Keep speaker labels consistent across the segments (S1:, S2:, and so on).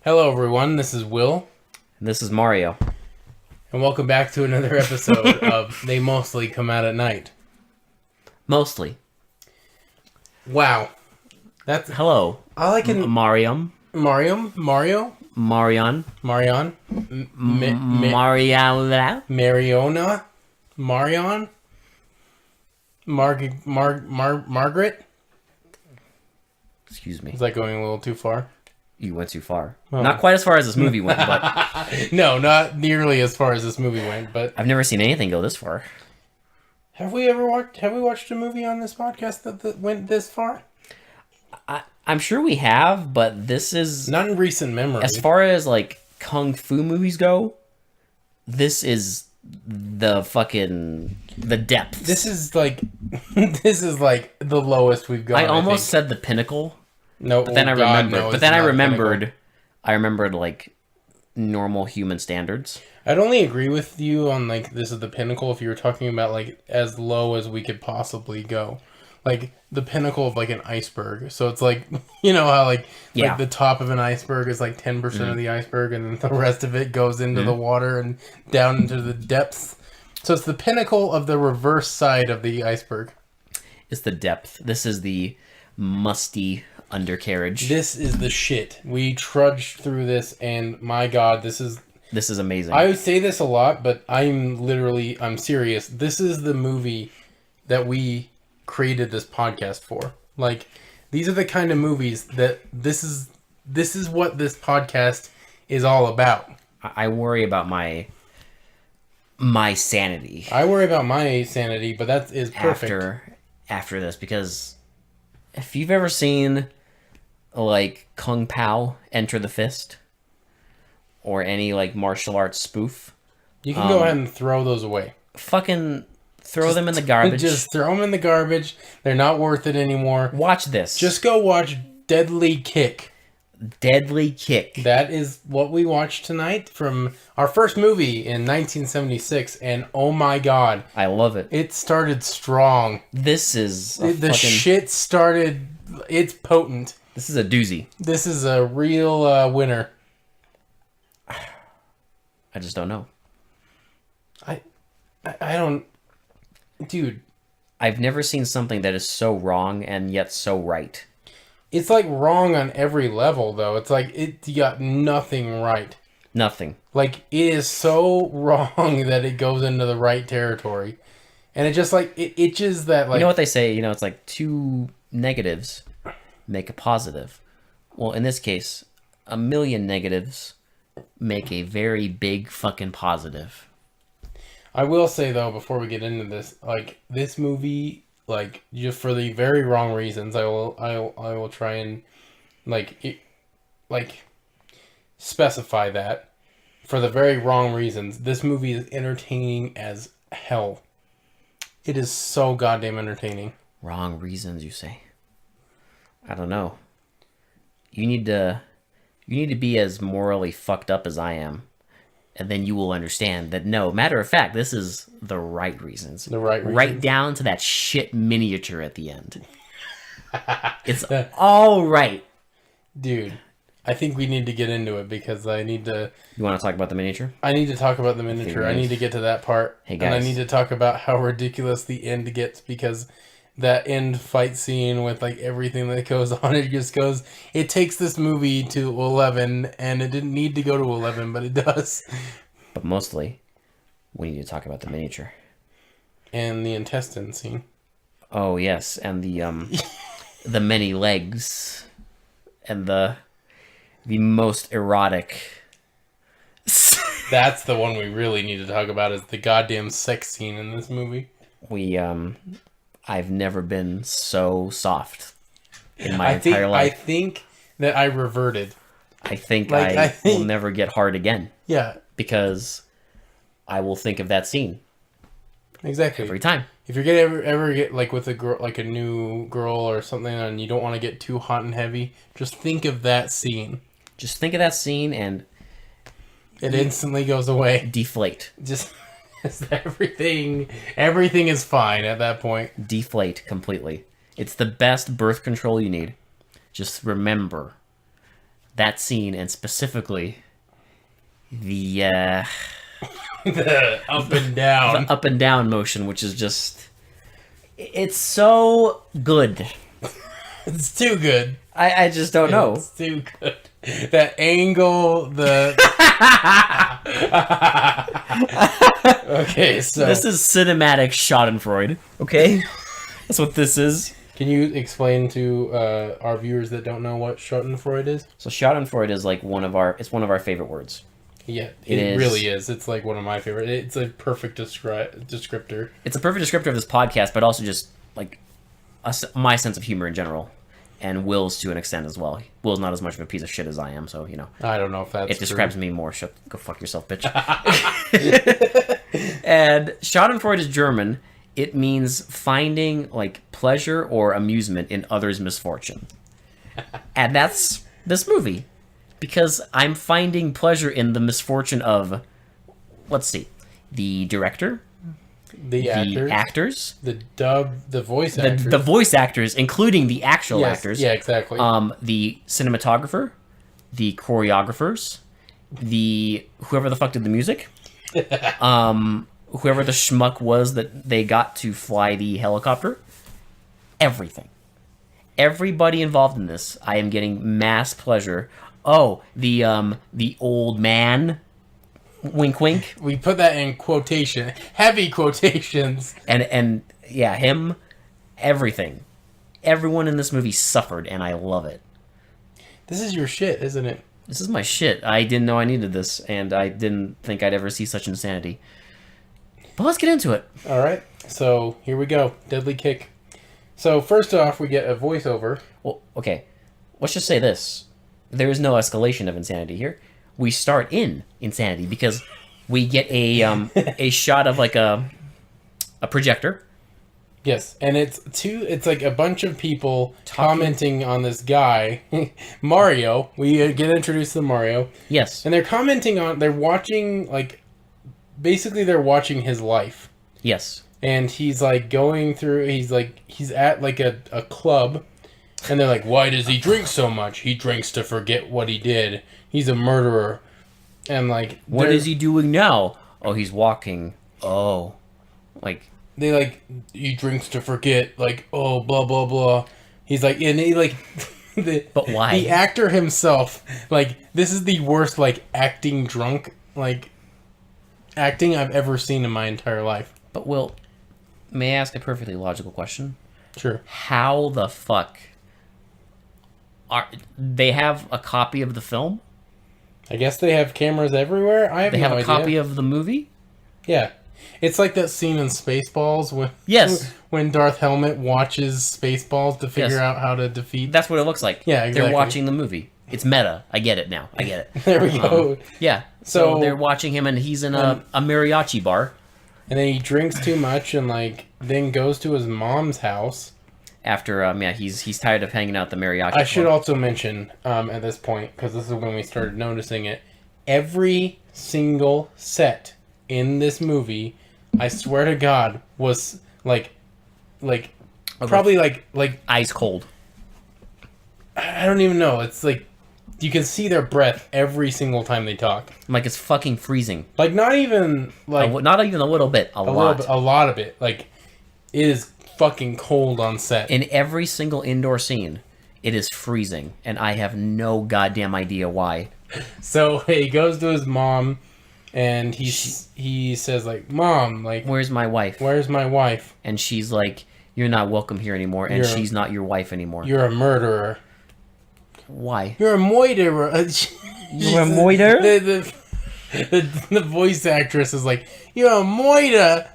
S1: Hello, everyone. This is Will,
S2: And this is Mario.
S1: and welcome back to another episode of They Mostly Come Out at Night.
S2: Mostly.
S1: Wow, that's
S2: Hello.
S1: all I can.
S2: Marion.
S1: Marion,
S2: Marion.
S1: Marion,
S2: Mariana.
S1: Mariona, Marion, Margaret.
S2: Excuse me.
S1: Is that going a little too far?
S2: You went too far.
S1: Oh.
S2: Not quite as far as this movie went, but
S1: No, not nearly as far as this movie went. But
S2: I've never seen anything go this far.
S1: have we watched a movie on this podcast that went this far?
S2: I'm sure we have, but this is...
S1: Not in recent memory.
S2: As far as, like, kung fu movies go, this is the depth.
S1: This is like the lowest we've gone.
S2: I almost
S1: think.
S2: said the pinnacle,
S1: No,
S2: but then
S1: oh
S2: I
S1: God,
S2: remembered.
S1: no,
S2: but
S1: it's
S2: then
S1: not the
S2: I remembered, like, normal human standards.
S1: I'd only agree with you on like this is the pinnacle if you were talking about like as low as we could possibly go, like the pinnacle of like an iceberg. So it's like you know how like the top of an iceberg is like 10% of the iceberg, and then the rest of it goes into the water and down into the depths. So it's the pinnacle of the reverse side of the iceberg.
S2: It's the depth. This is the musty undercarriage.
S1: This is the shit. We trudged through this, and my God, this is
S2: amazing.
S1: I would say this a lot, but I'm serious. This is the movie that we created this podcast for. Like, these are the kind of movies that this is what this podcast is all about.
S2: I worry about my sanity.
S1: I worry about my sanity, but that is perfect.
S2: After this, because if you've ever seen like Kung Pao Enter the Fist or any like martial arts spoof,
S1: You can go ahead and throw those away.
S2: fucking throw them in the garbage.
S1: Just throw them in the garbage. They're not worth it anymore.
S2: Watch this.
S1: Just go watch Deadly Kick.
S2: Deadly Kick.
S1: That is what we watched tonight from our first movie in 1976, and oh my God,
S2: I love it.
S1: it started strong.
S2: This is
S1: The shit started. It's potent.
S2: This is a doozy.
S1: This is a real winner.
S2: I just don't know.
S1: I don't, dude.
S2: I've never seen something that is so wrong and yet so right.
S1: It's like wrong on every level, though. It's like you got nothing right.
S2: Nothing.
S1: Like it is so wrong that it goes into the right territory, and it just like it itches that like.
S2: You know what they say? You know, it's like two negatives make a positive. Well, in this case, a million negatives make a very big fucking positive.
S1: I will say though, before we get into this, like this movie, like just for the very wrong reasons, I will try and specify that for the very wrong reasons. This movie is entertaining as hell. It is so goddamn entertaining.
S2: Wrong reasons, you say? I don't know. You need to be as morally fucked up as I am. And then you will understand that no, matter of fact, this is the right reasons.
S1: The right reasons.
S2: Right down to that shit miniature at the end. It's all right.
S1: Dude, I think we need to get into it because I need to...
S2: You want to talk about the miniature?
S1: I need to talk about the miniature. I need to get to that part.
S2: Hey, guys.
S1: And I need to talk about how ridiculous the end gets because... that end fight scene with like everything that goes on, it takes this movie to 11, and it didn't need to go to 11, but it does.
S2: But mostly, we need to talk about the miniature.
S1: And the intestine scene.
S2: Oh yes, and the the many legs, and the most erotic.
S1: That's the one we really need to talk about, is the goddamn sex scene in this movie.
S2: I've never been so soft in my entire life.
S1: I think that I reverted.
S2: I think I will never get hard again.
S1: Yeah.
S2: Because I will think of that scene.
S1: Exactly.
S2: Every time.
S1: If you're ever get like with a girl, like a new girl or something, and you don't want to get too hot and heavy, just think of that scene.
S2: Just think of that scene and
S1: it instantly goes away.
S2: Deflate.
S1: Just everything is fine at that point.
S2: Deflate completely. It's the best birth control you need. Just remember that scene, and specifically the
S1: the up and down.
S2: the up and down motion, which is just, it's so good.
S1: It's too good.
S2: I just don't know.
S1: It's too good. That angle, the okay, so
S2: This is cinematic Schadenfreude. Okay, that's what this is.
S1: can you explain to our viewers that don't know what Schadenfreude is?
S2: So Schadenfreude is like one of our favorite words.
S1: Yeah,
S2: It is.
S1: really is. It's like one of my favorite. It's a perfect descriptor.
S2: It's a perfect descriptor of this podcast, but also just like my sense of humor in general, and Will's to an extent as well. Will's not as much of a piece of shit as I am, so you know.
S1: I don't know if that's
S2: It describes me more. Go fuck yourself, bitch. And Schadenfreude is German. It means finding like pleasure or amusement in others' misfortune, and that's this movie, because I'm finding pleasure in the misfortune of, let's see, the director,
S1: the
S2: actors,
S1: the voice
S2: the
S1: actors,
S2: the voice actors, including the actual actors.
S1: Yeah, exactly.
S2: The cinematographer, the choreographers, the whoever the fuck did the music, whoever the schmuck was that they got to fly the helicopter, everything. Everybody involved in this, I am getting mass pleasure. Oh, the old man, wink wink,
S1: We put that in quotation, heavy quotations.
S2: and yeah, him, everything. Everyone in this movie suffered, and I love it.
S1: This is your shit, isn't it?
S2: This is my shit. I didn't know I needed this, and I didn't think I'd ever see such insanity. But let's get into it.
S1: All right. So here we go. Deadly Kick. So first off, we get a voiceover.
S2: Well, okay. Let's just say this. There is no escalation of insanity here. We start in insanity because we get a shot of like a projector.
S1: Yes, and it's like a bunch of people commenting on this guy, Mario. We get introduced to Mario.
S2: Yes.
S1: And they're watching, like, basically they're watching his life.
S2: Yes.
S1: And he's like going through, he's at like a club, and they're like, why does he drink so much? He drinks to forget what he did. He's a murderer. And like,
S2: what is he doing now? Oh, he's walking. Oh, like,
S1: they like, he drinks to forget, like, oh, blah, blah, blah. He's like, and he like,
S2: but why?
S1: The actor himself, like, this is the worst, like, acting drunk, like, acting I've ever seen in my entire life.
S2: But Will, may I ask a perfectly logical question?
S1: Sure.
S2: How the fuck they have a copy of the film?
S1: I guess they have cameras everywhere.
S2: They have a copy of the movie?
S1: Yeah. It's like that scene in Spaceballs when
S2: Yes.
S1: when Darth Helmet watches Spaceballs to figure out how to defeat.
S2: That's what it looks like.
S1: Yeah, exactly.
S2: They're watching the movie. It's meta. I get it now. I get it.
S1: There we go.
S2: Yeah. So they're watching him, and he's in a mariachi bar.
S1: And then he drinks too much, and like then goes to his mom's house.
S2: After he's tired of hanging out at the mariachi.
S1: I should also mention at this point, because this is when we started noticing it. Every single set in this movie, I swear to God, was like probably like
S2: ice cold.
S1: I don't even know. It's like you can see their breath every single time they talk.
S2: Like it's fucking freezing.
S1: Like not even like
S2: not even a little bit. A lot.
S1: A lot of it. Like it is fucking cold on set.
S2: In every single indoor scene, it is freezing, and I have no goddamn idea why.
S1: So he goes to his mom, and he says like, "Mom, like,
S2: where's my wife?
S1: Where's my wife?"
S2: And she's like, "You're not welcome here anymore," and she's not your wife anymore.
S1: You're a murderer.
S2: Why?
S1: You're a moiterer.
S2: You're a moiter?
S1: The voice actress is like, "You're a moiter."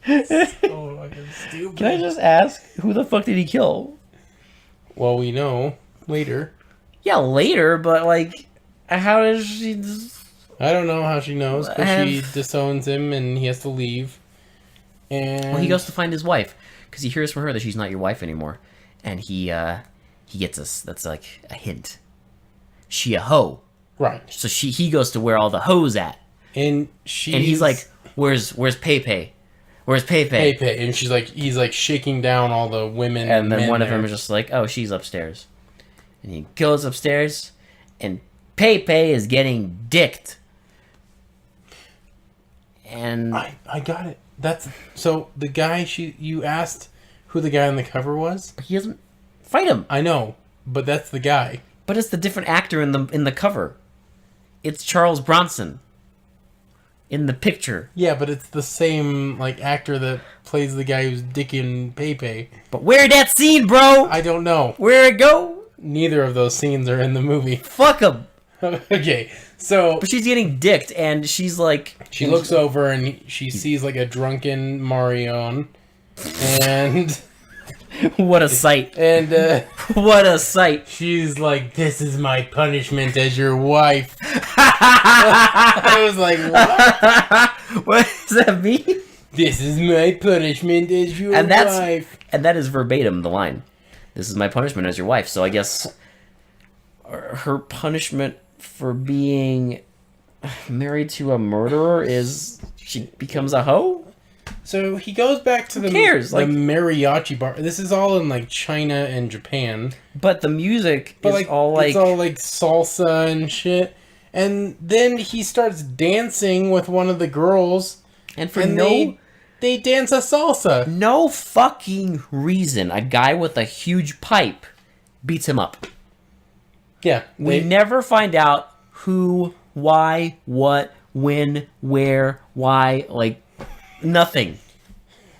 S1: So fucking stupid.
S2: Can I just ask, who the fuck did he kill?
S1: Well, we know later.
S2: Yeah, later, but like, how does she?
S1: I don't know how she knows, but she disowns him and he has to leave. And
S2: well, he goes to find his wife because he hears from her that she's not your wife anymore, and he gets us. That's like a hint. She a hoe,
S1: right?
S2: So he goes to where all the hoes at,
S1: and
S2: he's like, "Where's Pei Pei? Where's Pepe?
S1: Pepe, and he's like shaking down all the women,
S2: and then
S1: men
S2: one of
S1: there.
S2: them is just like, "Oh, she's upstairs," and he goes upstairs, and Pepe is getting dicked. And
S1: I got it. That's so the guy you asked who the guy on the cover was.
S2: he doesn't fight him.
S1: I know, but that's the guy.
S2: But it's the different actor in the cover. It's Charles Bronson. In the picture.
S1: Yeah, but it's the same like actor that plays the guy who's dicking Pepe.
S2: But where that scene, bro?
S1: I don't know.
S2: Where it go?
S1: Neither of those scenes are in the movie.
S2: Fuck him.
S1: Okay, so
S2: But she's getting dicked, and she's like...
S1: she looks over and she sees like a drunken Marion, and
S2: What a sight.
S1: and
S2: What a sight.
S1: she's like, "This is my punishment as your wife." I was like, "What?
S2: What does that mean?
S1: This is my punishment as your wife."
S2: And that is verbatim the line. This is my punishment as your wife. So I guess her punishment for being married to a murderer is she becomes a hoe?
S1: So he goes back to the
S2: cares?
S1: the
S2: Like-
S1: mariachi bar. This is all in like China and Japan.
S2: But the music
S1: But
S2: is
S1: like
S2: all like...
S1: it's all like salsa and shit. And then he starts dancing with one of the girls,
S2: and for
S1: and they dance a salsa.
S2: no fucking reason, a guy with a huge pipe beats him up.
S1: Yeah,
S2: We never find out who, why, what, when, where, why, like, nothing.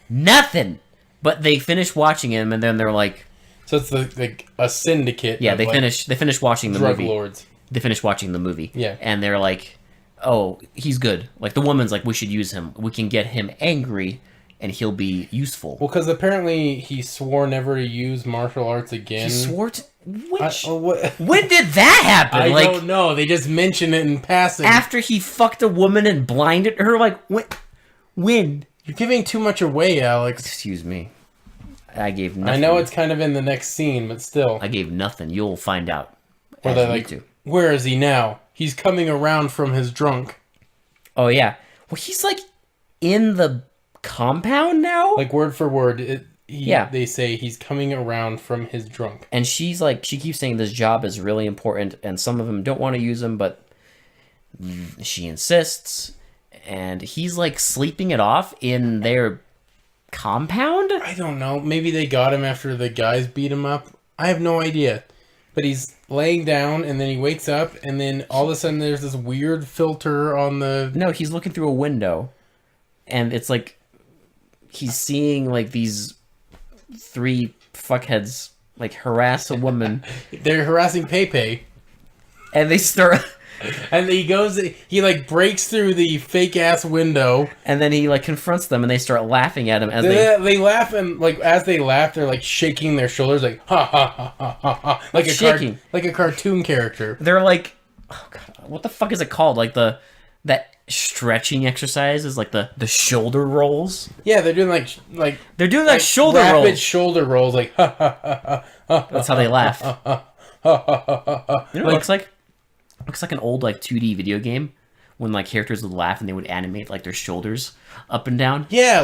S2: Nothing. But they finish watching him, and then they're like...
S1: So it's like a syndicate.
S2: Yeah,
S1: of,
S2: they
S1: like,
S2: finish watching the
S1: drug
S2: movie.
S1: lords.
S2: They finish watching the movie.
S1: Yeah.
S2: And they're like, oh, he's good. Like, the woman's like, we should use him. We can get him angry, and he'll be useful.
S1: Well, because apparently he swore never to use martial arts again.
S2: He swore to... Which...
S1: What?
S2: When did that happen?
S1: I
S2: like,
S1: don't know. They just mention it in passing.
S2: after he fucked a woman and blinded her? Like, when?
S1: You're giving too much away, Alex.
S2: Excuse me. I gave nothing.
S1: I know it's kind of in the next scene, but still.
S2: I gave nothing. You'll find out.
S1: Or
S2: as
S1: they're
S2: you
S1: like,
S2: need to.
S1: where is he now? He's coming around from his drunk.
S2: Oh, yeah. Well, he's, like, in the compound now?
S1: Like, word for word,
S2: Yeah.
S1: they say he's coming around from his drunk.
S2: And she's like, she keeps saying this job is really important, and some of them don't want to use him, but she insists. And he's, like, sleeping it off in their compound?
S1: I don't know. Maybe they got him after the guys beat him up. I have no idea. But he's laying down, and then he wakes up, and then all of a sudden there's this weird filter on the...
S2: No, he's looking through a window, and it's like he's seeing like these three fuckheads like harass a woman,
S1: They're harassing Pepe.
S2: and they start,
S1: And he like breaks through the fake ass window.
S2: and then he like confronts them, and they start laughing at him as
S1: They laugh, and like as they laugh, they're like shaking their shoulders, like ha ha ha ha ha ha, like
S2: Shaking.
S1: like a cartoon character.
S2: they're like, oh god, what the fuck is it called? Like that stretching exercise is like the shoulder rolls.
S1: Yeah, they're doing like
S2: They're doing like shoulder
S1: rapid
S2: rolls.
S1: shoulder rolls, like ha ha ha ha.
S2: That's how they laugh.
S1: Ha ha ha ha ha.
S2: You know what it looks like? Looks like an old like 2D video game when like characters would laugh and they would animate like their shoulders up and down.
S1: Yeah,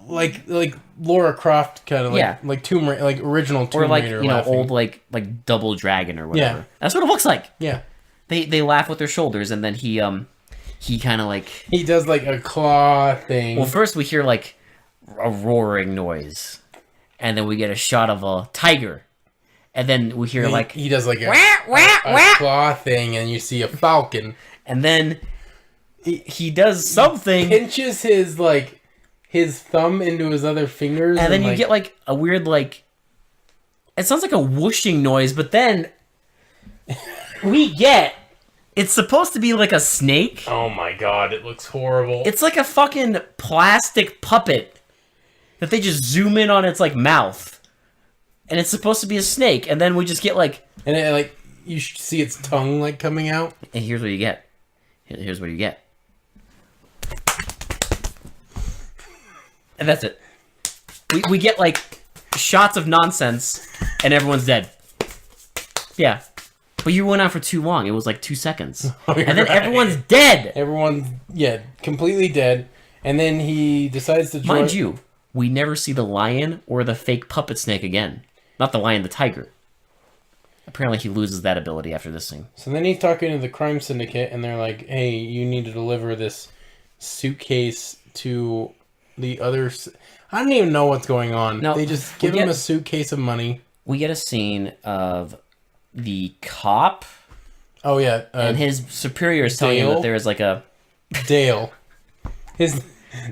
S1: like Laura Croft kind of like
S2: Yeah.
S1: like like original Tomb
S2: Or like,
S1: Raider
S2: you know,
S1: laughing.
S2: old like Double Dragon or whatever.
S1: Yeah.
S2: That's what it looks like.
S1: Yeah,
S2: They laugh with their shoulders, and then he kind of like...
S1: he does like a claw thing.
S2: Well, first we hear like a roaring noise, and then we get a shot of a tiger, and then we hear like...
S1: he does like a
S2: wah, wah.
S1: claw thing, and you see a falcon.
S2: And then he does something,
S1: Pinches his thumb into his other fingers,
S2: and then you
S1: like,
S2: get like a weird like... It sounds like a whooshing noise, but then we get... It's supposed to be like a snake.
S1: oh my god, it looks horrible.
S2: It's like a fucking plastic puppet that they just zoom in on its like mouth, and it's supposed to be a snake. And then we just get like,
S1: and it, like you should see its tongue like coming out.
S2: and here's what you get. Here's what you get, and that's it. We get like shots of nonsense, and everyone's dead. Yeah, but you went on for too long. It was like 2 seconds,
S1: Oh, you're
S2: and then
S1: right.
S2: everyone's dead.
S1: Everyone's completely dead, And then he decides to join...
S2: Mind you, we never see the lion or the fake puppet snake again. Not the lion, the tiger. Apparently he loses that ability after this scene.
S1: So then he's talking to the crime syndicate, and they're like, hey, you need to deliver this suitcase to the other... I don't even know what's going on. No, they just give him a suitcase of money.
S2: We get a scene of the cop...
S1: Oh, yeah.
S2: And his superior is telling him that there is like a...
S1: Dale.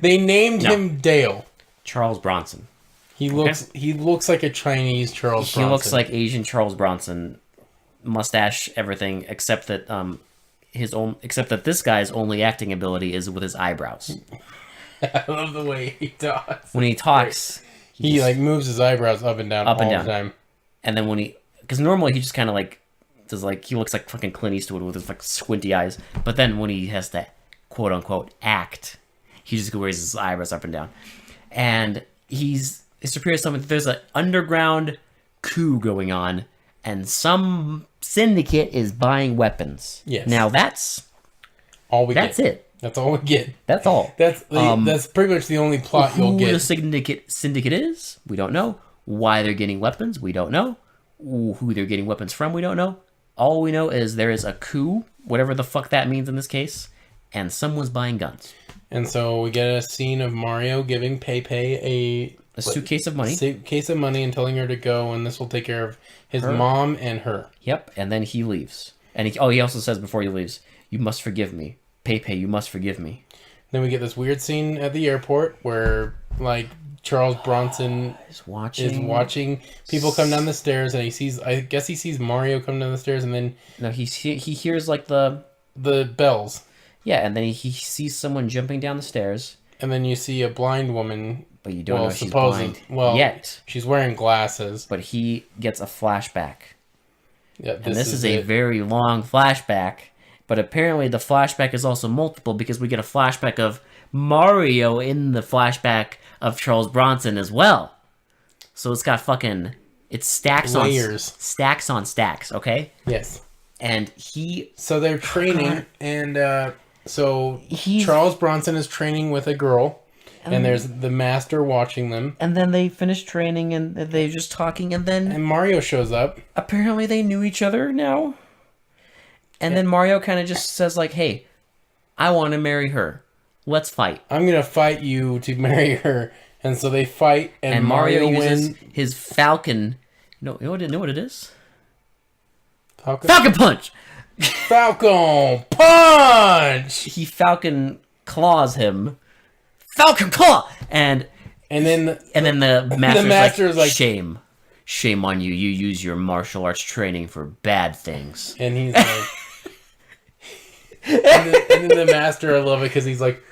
S1: They named him Dale.
S2: Charles Bronson.
S1: He looks like a Chinese Charles Bronson.
S2: He looks like Asian Charles Bronson, mustache, everything, except that this guy's only acting ability is with his eyebrows.
S1: I love the way he talks.
S2: When he talks,
S1: he like moves his eyebrows up and down all the time.
S2: And then because normally he just kind of like does like he looks like fucking Clint Eastwood with his like squinty eyes. But then when he has to quote unquote act, he just raises his eyebrows up and down, and his superior telling that there's an underground coup going on, and some syndicate is buying weapons.
S1: Yes.
S2: Now that's
S1: all we get.
S2: That's it.
S1: That's all we get.
S2: That's all.
S1: That's pretty much the only plot you'll get.
S2: Who the syndicate is, we don't know. Why they're getting weapons, we don't know. Who they're getting weapons from, we don't know. All we know is there is a coup, whatever the fuck that means in this case, and someone's buying guns.
S1: And so we get a scene of Mario giving Pepe
S2: a suitcase of money.
S1: Suitcase of money and telling her to go, and this will take care of his mom and her.
S2: Yep, and then he leaves. And he also says before he leaves, you must forgive me. Pepe, you must forgive me.
S1: Then we get this weird scene at the airport where, like, Charles Bronson is watching people come down the stairs, and he sees Mario come down the stairs, and then...
S2: No, he hears, like, the
S1: bells.
S2: Yeah, and then he sees someone jumping down the stairs.
S1: And then you see a blind woman...
S2: But you don't know she's blind yet.
S1: She's wearing glasses.
S2: But he gets a flashback.
S1: Yeah,
S2: this is a very long flashback. But apparently the flashback is also multiple because we get a flashback of Mario in the flashback of Charles Bronson as well. So it's got fucking... It's stacks
S1: layers.
S2: Stacks on stacks, okay?
S1: Yes.
S2: And
S1: So they're training, and Charles Bronson is training with a girl. And there's the master watching them.
S2: And then they finish training and they're just talking and then...
S1: And Mario shows up.
S2: Apparently they knew each other now. And then Mario kind of just says like, hey, I want to marry her. Let's fight.
S1: I'm going to fight you to marry her. And so they fight and Mario
S2: uses his Falcon... No, you know what it is?
S1: Falcon
S2: Punch!
S1: Falcon Punch!
S2: He Falcon claws him. Falcon Claw! And then the master's like, shame on you. You use your martial arts training for bad things.
S1: And he's like, and then the master, I love it because he's like,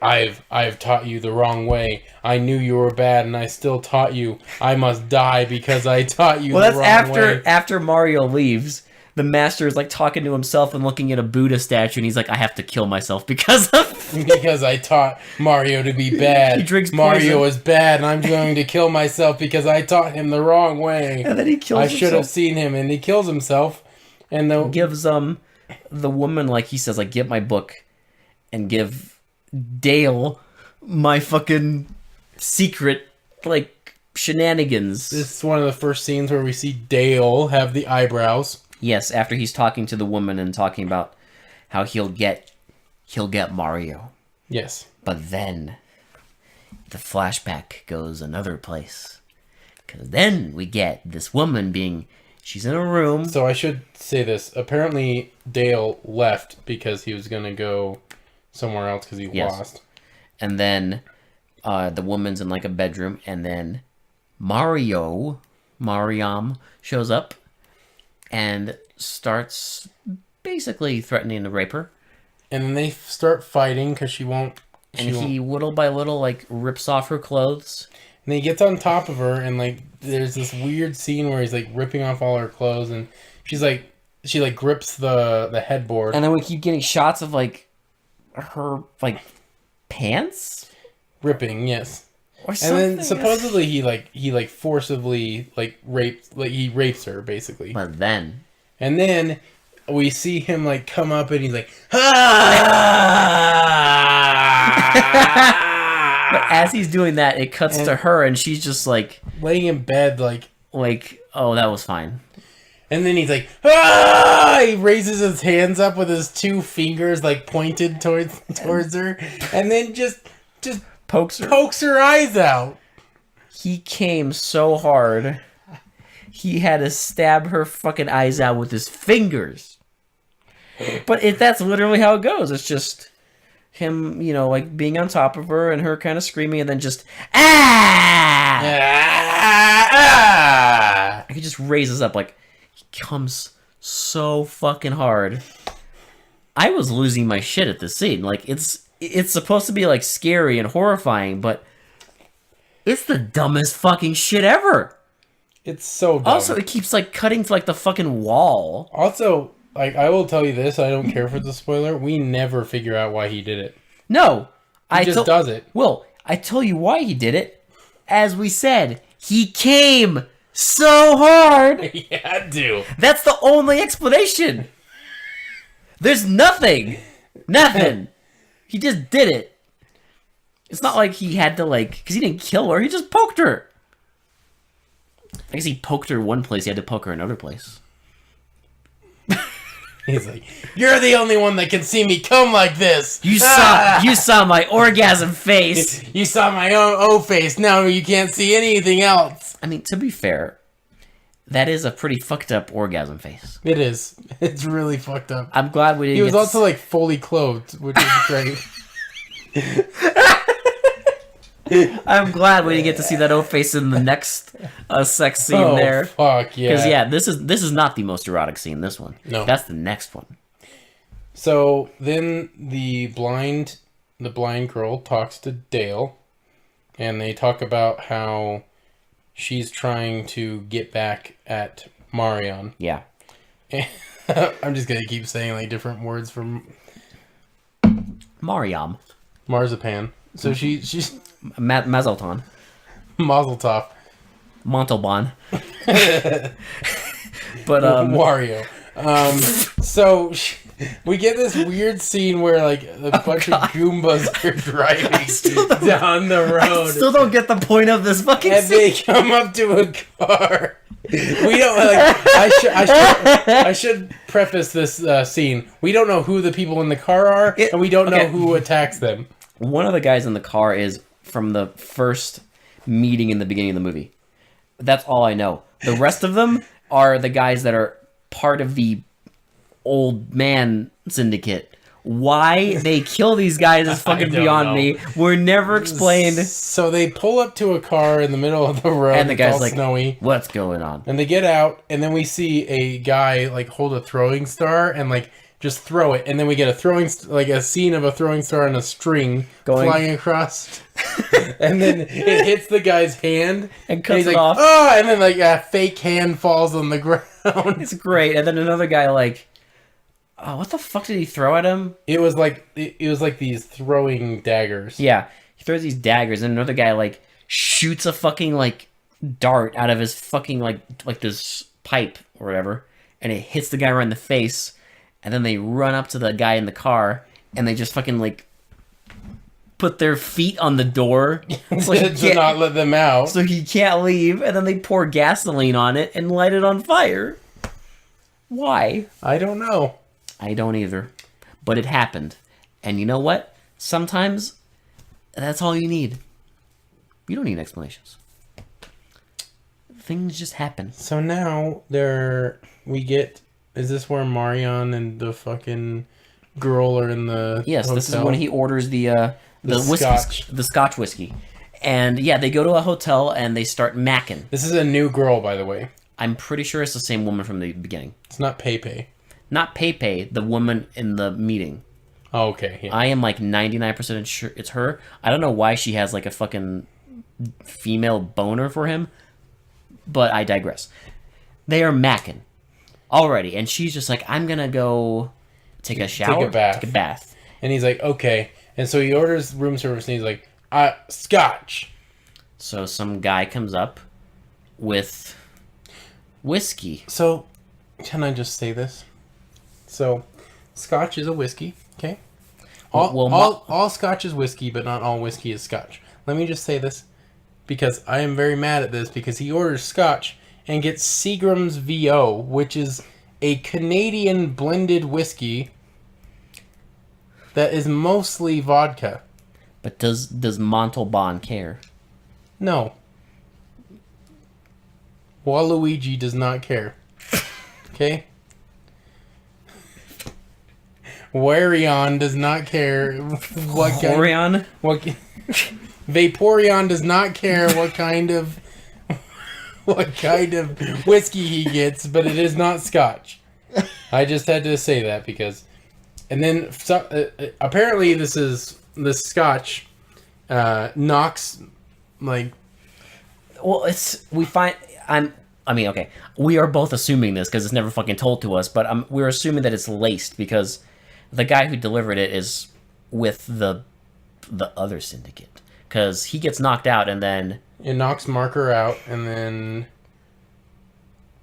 S1: I've taught you the wrong way. I knew you were bad, and I still taught you. I must die because I taught you the wrong way. Well,
S2: that's after Mario leaves. The master is like talking to himself and looking at a Buddha statue, and he's like, I have to kill myself because
S1: I taught Mario to be bad.
S2: He drinks poison.
S1: Mario is bad, and I'm going to kill myself because I taught him the wrong way.
S2: And then he kills himself.
S1: I should have seen him, and he kills himself. And
S2: gives the woman, like he says, like, get my book and give Dale my fucking secret, like, shenanigans.
S1: This is one of the first scenes where we see Dale have the eyebrows.
S2: Yes, after he's talking to the woman and talking about how he'll get Mario.
S1: Yes.
S2: But then the flashback goes another place. Because then we get this woman she's in a room.
S1: So I should say this. Apparently Dale left because he was going to go somewhere else because he lost.
S2: And then the woman's in like a bedroom, and then Mariam shows up and starts basically threatening to rape her.
S1: And then they start fighting because she won't...
S2: He little by little like rips off her clothes.
S1: And he gets on top of her, and like there's this weird scene where he's like ripping off all her clothes, and she grips the headboard.
S2: And then we keep getting shots of like her like pants
S1: ripping, yes. And then supposedly he forcibly rapes her basically.
S2: But then
S1: we see him like come up and he's like, ah!
S2: But as he's doing that, it cuts to her and she's just like
S1: laying in bed like,
S2: oh, that was fine.
S1: and then he's like, ah! He raises his hands up with his 2 fingers like pointed towards her, and then just
S2: Pokes
S1: her eyes out.
S2: He came so hard, he had to stab her fucking eyes out with his fingers. But that's literally how it goes. It's just him, you know, like being on top of her and her kind of screaming, and then just he just raises up, like, he comes so fucking hard. I was losing my shit at this scene. Like, it's supposed to be like scary and horrifying, but it's the dumbest fucking shit ever.
S1: It's so dumb.
S2: Also, it keeps like cutting to like the fucking wall.
S1: Also, like, I will tell you this, I don't care for the spoiler. We never figure out why he did it.
S2: No,
S1: he just does it.
S2: Well, I tell you why he did it. As we said, he came so hard.
S1: He had to.
S2: That's the only explanation. There's nothing. He just did it. It's not like he had to, like, because he didn't kill her. He just poked her. I guess he poked her one place. He had to poke her another place.
S1: He's like, you're the only one that can see me come like this.
S2: You saw my orgasm face.
S1: You saw my own O face. Now you can't see anything else.
S2: I mean, to be fair, that is a pretty fucked up orgasm face.
S1: It is. It's really fucked up.
S2: I'm glad we didn't.
S1: He was also like fully clothed, which is great.
S2: I'm glad we didn't get to see that O face in the next sex scene there.
S1: Fuck yeah!
S2: Because this is not the most erotic scene. This one,
S1: no,
S2: that's the next one.
S1: So then the blind girl talks to Dale, and they talk about how she's trying to get back at Marion.
S2: Yeah.
S1: I'm just gonna keep saying like different words from
S2: Mariam.
S1: Marzipan. So she's
S2: Mazelton.
S1: Mazel tov.
S2: Montalban. But
S1: Wario. So we get this weird scene where like a bunch of Goombas are driving down the road.
S2: I still don't get the point of this fucking
S1: and
S2: scene.
S1: They come up to a car. We don't like. I should preface this scene. We don't know who the people in the car are, and we don't know who attacks them.
S2: One of the guys in the car is from the first meeting in the beginning of the movie. That's all I know. The rest of them are the guys that are part of the old man syndicate. Why they kill these guys is fucking beyond me. We're never explained.
S1: So they pull up to a car in the middle of the road,
S2: and the guy's like,
S1: snowy.
S2: What's going on?
S1: And they get out, and then we see a guy like hold a throwing star and like just throw it, and then we get a scene of a throwing star on a string flying across, and then it hits the guy's hand
S2: and cuts it
S1: off. Oh, and then like a fake hand falls on the ground.
S2: It's great. And then another guy like, oh, what the fuck did he throw at him?
S1: It was like these throwing daggers.
S2: Yeah, he throws these daggers, and another guy like shoots a fucking like dart out of his fucking like this pipe or whatever, and it hits the guy right in the face. And then they run up to the guy in the car, and they just fucking, like, put their feet on the door.
S1: To not let them out.
S2: So he can't leave, and then they pour gasoline on it and light it on fire. Why?
S1: I don't know.
S2: I don't either. But it happened. And you know what? Sometimes, that's all you need. You don't need explanations. Things just happen.
S1: So now, we get... Is this where Marion and the fucking girl are in the hotel?
S2: This is when he orders the Scotch whiskey. And yeah, they go to a hotel and they start macking.
S1: This is a new girl, by the way.
S2: I'm pretty sure it's the same woman from the beginning.
S1: It's not Pepe.
S2: Not Pepe, the woman in the meeting.
S1: Oh, okay. Yeah.
S2: I am like 99% sure it's her. I don't know why she has like a fucking female boner for him, but I digress. They are macking. Already, and she's just like, I'm gonna go take a shower, take a bath.
S1: And he's like, okay. And so he orders room service, and he's like, Scotch.
S2: So some guy comes up with whiskey.
S1: So, can I just say this? So, Scotch is a whiskey. Okay. All Scotch is whiskey, but not all whiskey is Scotch. Let me just say this, because I am very mad at this, because he orders Scotch and gets Seagram's VO, which is a Canadian blended whiskey that is mostly vodka.
S2: But does Montalban care?
S1: No. Waluigi does not care. Okay? Wareon does not care what kind.
S2: Orion?
S1: Vaporeon does not care what kind of whiskey he gets, but it is not Scotch. I just had to say that because, and then apparently this Scotch knocks like.
S2: Well, okay. We are both assuming this because it's never fucking told to us, but we're assuming that it's laced because the guy who delivered it is with the other syndicate. Because he gets knocked out and then...
S1: It knocks Marker out and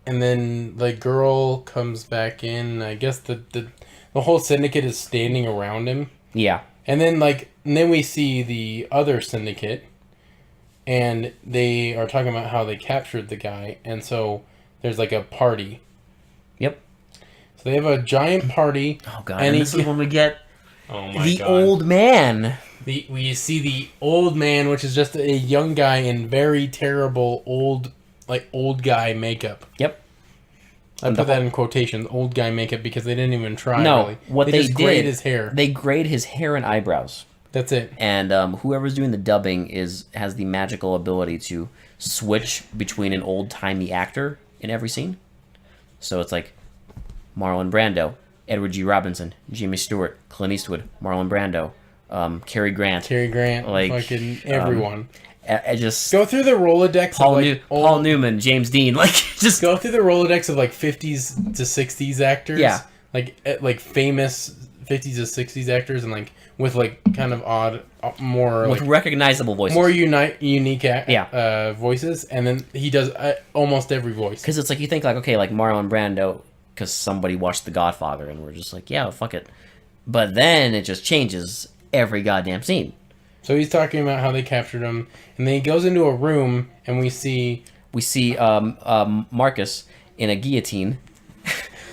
S1: then like girl comes back in. I guess the whole syndicate is standing around him.
S2: Yeah.
S1: And then we see the other syndicate and they are talking about how they captured the guy, and so there's like a party.
S2: Yep.
S1: So they have a giant party.
S2: Oh god! And this is when we get
S1: the
S2: old man.
S1: We see the old man, which is just a young guy in very terrible old guy makeup.
S2: Yep.
S1: I put that in quotations, old guy makeup, because they didn't even try.
S2: No,
S1: really.
S2: What they
S1: just grade his hair.
S2: They grade his hair and eyebrows.
S1: That's it.
S2: And whoever's doing the dubbing has the magical ability to switch between an old-timey actor in every scene. So it's like Marlon Brando, Edward G. Robinson, Jimmy Stewart, Clint Eastwood, Marlon Brando, Cary Grant.
S1: Like fucking everyone.
S2: I just
S1: go through the Rolodex
S2: Paul Newman, James Dean, just
S1: go through the Rolodex of 50s to 60s actors.
S2: Yeah.
S1: Like famous 50s to 60s actors, and with kind of odd, more
S2: with recognizable voices,
S1: more unique voices, and then he does almost every voice.
S2: Because it's you think Marlon Brando, because somebody watched The Godfather, and we're just yeah, fuck it. But then it just changes every goddamn scene.
S1: So he's talking about how they captured him, and then he goes into a room, and we see
S2: Marcus in a guillotine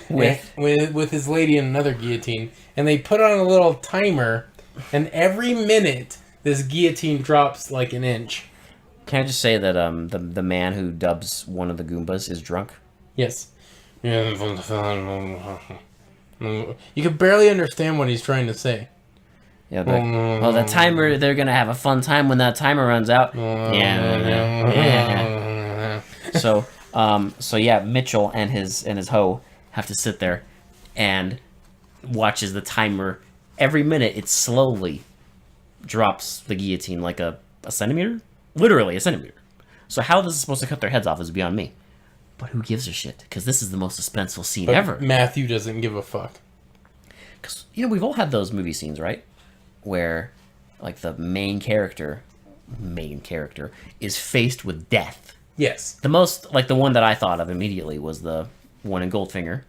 S1: with his lady in another guillotine, and they put on a little timer, and every minute this guillotine drops an inch.
S2: Can I just say that the man who dubs one of the Goombas is drunk?
S1: Yes. You can barely understand what he's trying to say.
S2: Yeah, the timer, they're going to have a fun time when that timer runs out. Yeah. So Mitchell and his hoe have to sit there and watch as the timer, every minute, it slowly drops the guillotine like a centimeter? Literally a centimeter. So how this is supposed to cut their heads off is beyond me. But who gives a shit? Because this is the most suspenseful scene ever.
S1: Matthew doesn't give a fuck.
S2: Because, we've all had those movie scenes, right? Where, the main character is faced with death.
S1: Yes.
S2: The most, the one that I thought of immediately was the one in Goldfinger.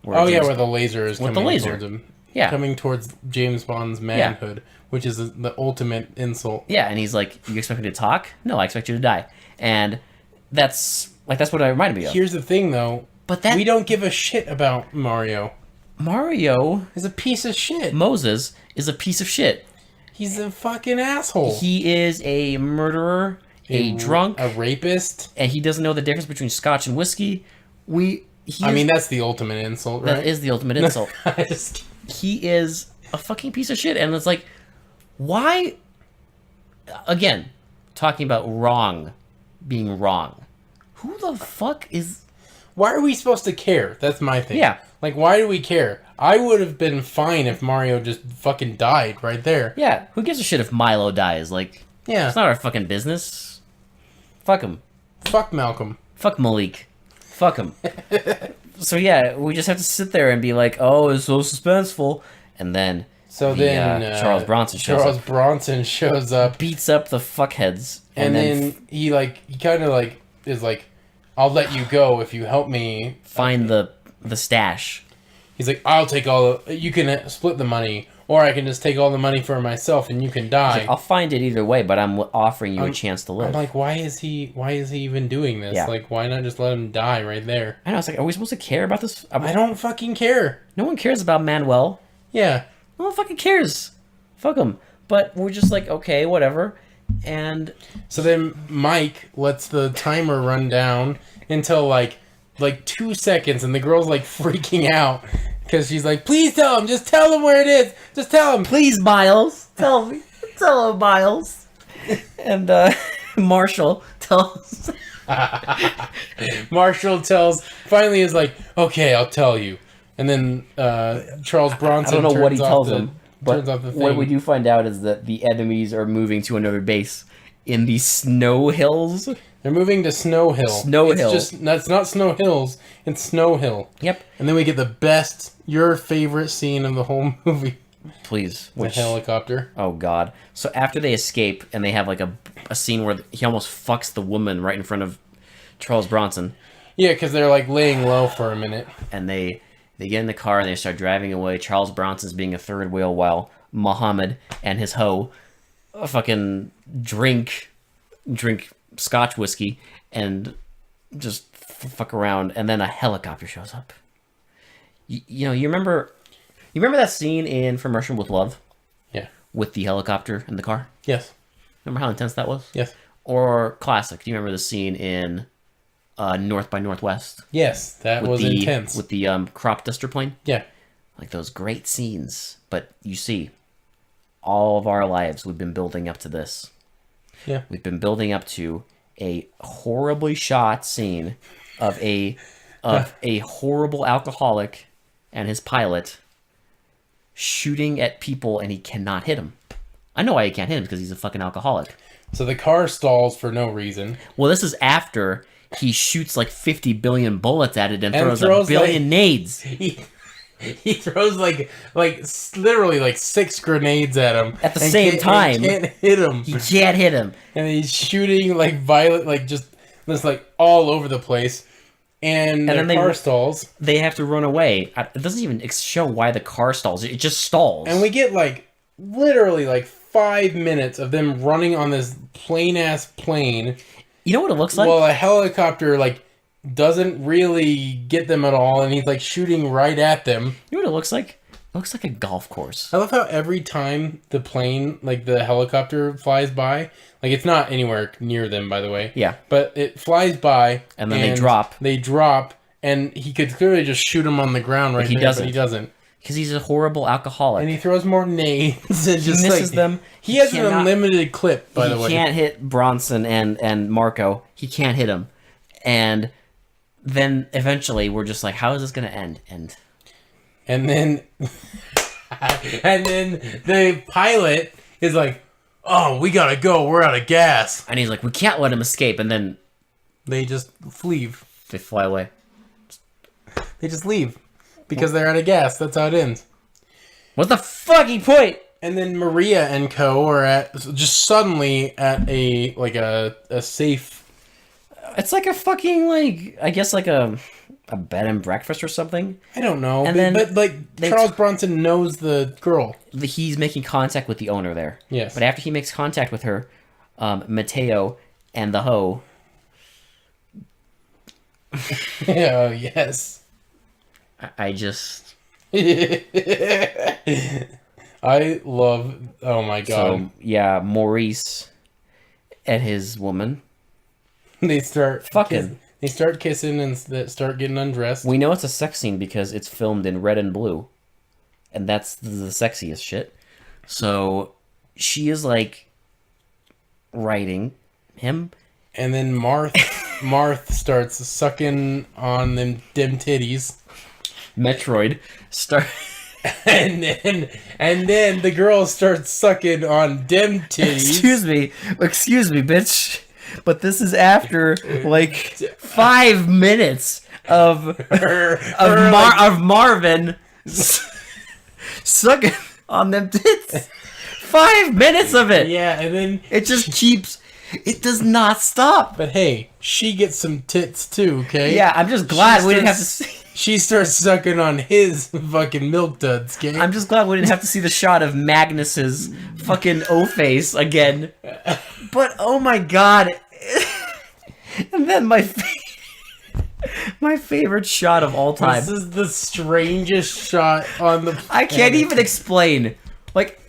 S1: Where the laser is coming towards him.
S2: Yeah.
S1: Coming towards James Bond's manhood, which is the ultimate insult.
S2: Yeah, and he's like, you expect me to talk? No, I expect you to die. And that's what it reminded me of.
S1: Here's the thing, though. We don't give a shit about Mario.
S2: Mario
S1: is a piece of shit.
S2: Moses is a piece of shit.
S1: He's a fucking asshole.
S2: He is a murderer, a drunk,
S1: a rapist,
S2: and he doesn't know the difference between scotch and whiskey.
S1: That's the ultimate insult, right?
S2: That is the ultimate insult. He is a fucking piece of shit, and it's why? Again, talking about being wrong. Who the fuck is?
S1: Why are we supposed to care? That's my thing.
S2: Yeah.
S1: Why do we care? I would have been fine if Mario just fucking died right there.
S2: Yeah, who gives a shit if Milo dies?
S1: Yeah.
S2: It's not our fucking business. Fuck him.
S1: Fuck Malcolm.
S2: Fuck Malik. Fuck him. So yeah, we just have to sit there and be oh, it's so suspenseful. And then Charles Bronson shows up. Beats up the fuckheads.
S1: And then he kind of is I'll let you go if you help me
S2: find the stash.
S1: he's like, I'll take you can split the money, or I can just take all the money for myself and you can die.
S2: Like, I'll find it either way, but I'm offering you a chance to live.
S1: I'm like, why is he even doing this?
S2: Yeah.
S1: Like, why not just let him die right there?
S2: I know, it's like, are we supposed to care about this?
S1: I don't fucking care.
S2: No one cares about Manuel.
S1: Yeah.
S2: No one fucking cares. Fuck him. But we're just like, okay, whatever. And
S1: so then Mike lets the timer run down until like 2 seconds, and the girl's like freaking out because she's like, please tell him, just tell him where it is, just tell him,
S2: please, Miles, tell me, tell him, Miles. And Marshall tells
S1: finally is like, okay, I'll tell you. And then Charles Bronson,
S2: I don't know what he tells him, but
S1: turns off the thing.
S2: What we do find out is that the enemies are moving to another base in the Snow Hills.
S1: They're moving to Snow Hill. It's not Snow Hills, it's Snow Hill.
S2: Yep.
S1: And then we get your favorite scene of the whole movie.
S2: Please.
S1: The helicopter.
S2: Oh, God. So after they escape, and they have like a scene where he almost fucks the woman right in front of Charles Bronson.
S1: Yeah, because they're like laying low for a minute.
S2: And they get in the car and they start driving away. Charles Bronson's being a third wheel while Muhammad and his hoe fucking drink Scotch whiskey and just fuck around, and then a helicopter shows up. You remember that scene in From Russia with Love?
S1: Yeah.
S2: With the helicopter in the car?
S1: Yes.
S2: Remember how intense that was?
S1: Yes.
S2: Or classic, do you remember the scene in North by Northwest?
S1: Yes, that was intense.
S2: With the crop duster plane?
S1: Yeah.
S2: Like those great scenes. But you see, all of our lives we've been building up to this.
S1: Yeah.
S2: We've been building up to a horribly shot scene of a horrible alcoholic and his pilot shooting at people, and he cannot hit him. I know why he can't hit him, because he's a fucking alcoholic.
S1: So the car stalls for no reason.
S2: Well, this is after he shoots like 50 billion bullets at it and throws a billion nades.
S1: He throws literally like 6 grenades at him
S2: at the same time.
S1: He can't hit him.
S2: He can't hit him,
S1: and he's shooting like violent, like just like all over the place. And then the car stalls.
S2: They have to run away. It doesn't even show why the car stalls. It just stalls.
S1: And we get literally 5 minutes of them running on this plain ass plane.
S2: You know what it looks like?
S1: Well, a helicopter doesn't really get them at all, and he's shooting right at them.
S2: You know what it looks like? It looks like a golf course.
S1: I love how every time the plane, the helicopter flies by, it's not anywhere near them, by the way.
S2: Yeah.
S1: But it flies by,
S2: and then they drop.
S1: They drop, and he could clearly just shoot them on the ground right there, but he doesn't.
S2: Because he's a horrible alcoholic.
S1: And he throws more nades and just
S2: misses them.
S1: He has an unlimited clip, by the way.
S2: He can't hit Bronson and Marco. He can't hit him. And then eventually we're just like, how is this going to end?
S1: And then the pilot is like, oh, we gotta go, we're out of gas.
S2: And he's like, we can't let him escape. And then
S1: they just leave.
S2: They fly away.
S1: They just leave. Because they're out of gas. That's how it ends.
S2: What's the fucking point?
S1: And then Maria and co are suddenly at a safe.
S2: It's like a fucking I guess a bed and breakfast or something.
S1: I don't know. But Charles Bronson knows the girl.
S2: He's making contact with the owner there.
S1: Yes.
S2: But after he makes contact with her, Mateo and the hoe.
S1: Oh yes.
S2: I just.
S1: I love. Oh my god.
S2: So yeah, Maurice and his woman.
S1: They start
S2: fucking.
S1: They start kissing and start getting undressed.
S2: We know it's a sex scene because it's filmed in red and blue, and that's the sexiest shit. So she is writing him,
S1: and then Marth starts sucking on them titties.
S2: Metroid start.
S1: And then the girl starts sucking on dem titties.
S2: Excuse me, bitch. But this is after 5 minutes of Marvin sucking on them tits. 5 minutes of it.
S1: Yeah, and then
S2: it just keeps. It does not stop.
S1: But hey, she gets some tits too. Okay.
S2: Yeah, I'm just glad we didn't have to see.
S1: she starts sucking on his fucking milk duds, gang.
S2: I'm just glad we didn't have to see the shot of Magnus's fucking O-face again. But oh my god. And then my favorite shot of all time.
S1: This is the strangest shot on the planet.
S2: I can't even explain. Like,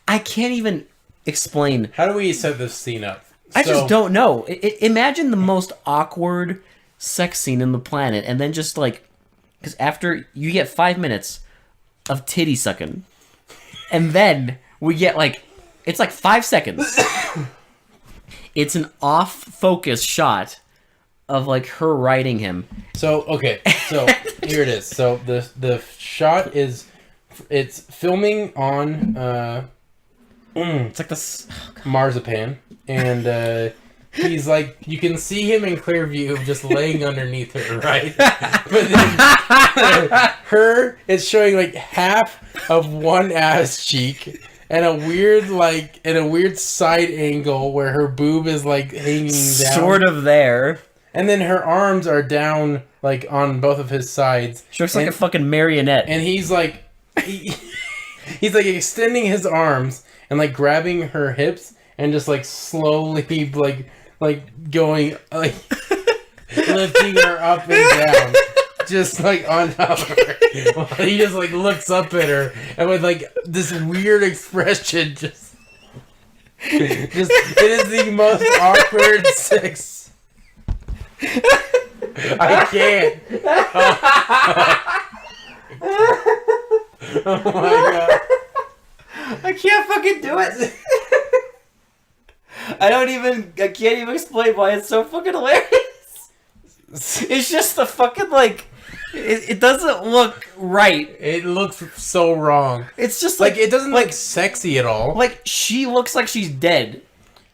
S2: I can't even explain.
S1: How do we set this scene up?
S2: I just don't know. Imagine the most awkward sex scene in the planet, and then just like, because after you get 5 minutes of titty sucking, and then we get like, it's like 5 seconds. It's an off-focus shot of like her riding him.
S1: So okay, so here it is. So the shot is, it's filming on
S2: It's like this
S1: marzipan, and he's like, you can see him in clear view just laying underneath her, right? But then it's showing like half of one ass cheek and a weird side angle where her boob is like hanging down,
S2: sort of there.
S1: and then her arms are down like on both of his sides.
S2: She looks like a fucking marionette.
S1: And he's like, he's like extending his arms and like grabbing her hips and just like slowly like going like lifting her up and down, just like on top of her. While he just like looks up at her and with like this weird expression, just it is the most awkward sex. I can't. Oh my god.
S2: I can't fucking do it. I can't even explain why it's so fucking hilarious. It's just the fucking like, it doesn't look right.
S1: It looks so wrong.
S2: It's just
S1: like it doesn't look sexy at all.
S2: Like she looks like she's dead.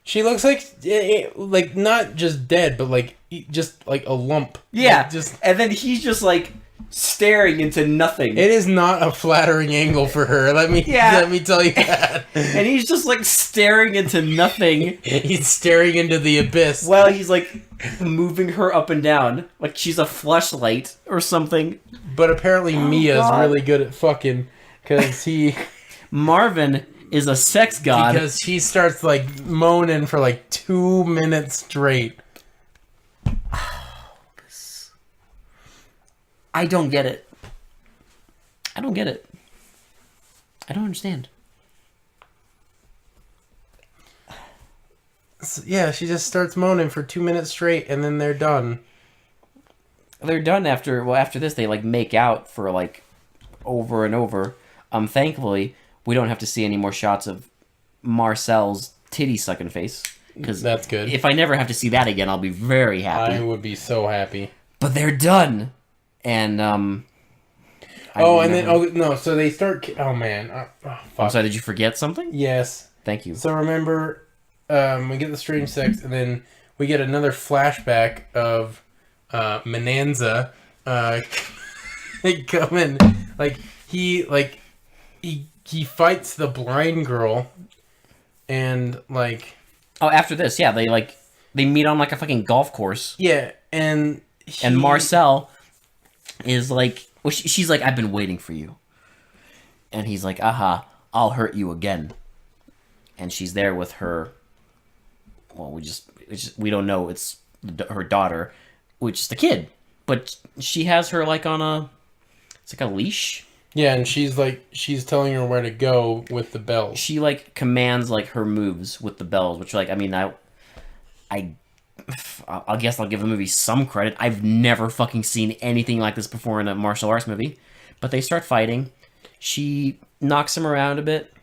S1: She looks like not just dead, but like just like a lump.
S2: Yeah.
S1: Like, just,
S2: and then he's just like staring into nothing.
S1: It is not a flattering angle for her. Let me tell you that.
S2: And he's just like staring into nothing.
S1: He's staring into the abyss.
S2: While he's like moving her up and down like she's a fleshlight or something.
S1: But apparently Mia's really good at fucking, because
S2: Marvin is a sex god.
S1: Because he starts like moaning for like 2 minutes straight.
S2: I don't get it. I don't get it. I don't understand.
S1: So, yeah, she just starts moaning for 2 minutes straight, and then they're done.
S2: They're done after this. They like make out for like over and over. Thankfully, we don't have to see any more shots of Marcel's titty sucking face. Because
S1: that's good.
S2: If I never have to see that again, I'll be very happy.
S1: I would be so happy.
S2: But they're done. And
S1: so they start. Oh man, fuck.
S2: I'm sorry. Did you forget something?
S1: Yes.
S2: Thank you.
S1: So remember, we get the strange sex, and then we get another flashback of Menanza coming. Like he fights the blind girl, and like.
S2: Oh, after this, yeah, they meet on like a fucking golf course.
S1: Yeah, and
S2: Marcel is like, well, she's like, I've been waiting for you. And he's like, aha, I'll hurt you again. And she's there with her, well, we don't know, it's her daughter, which is the kid. But she has her like on it's like a leash.
S1: Yeah, and she's telling her where to go with the bells.
S2: She like commands like her moves with the bells, which like, I mean, I guess I'll give the movie some credit. I've never fucking seen anything like this before in a martial arts movie. But they start fighting. She knocks him around a bit.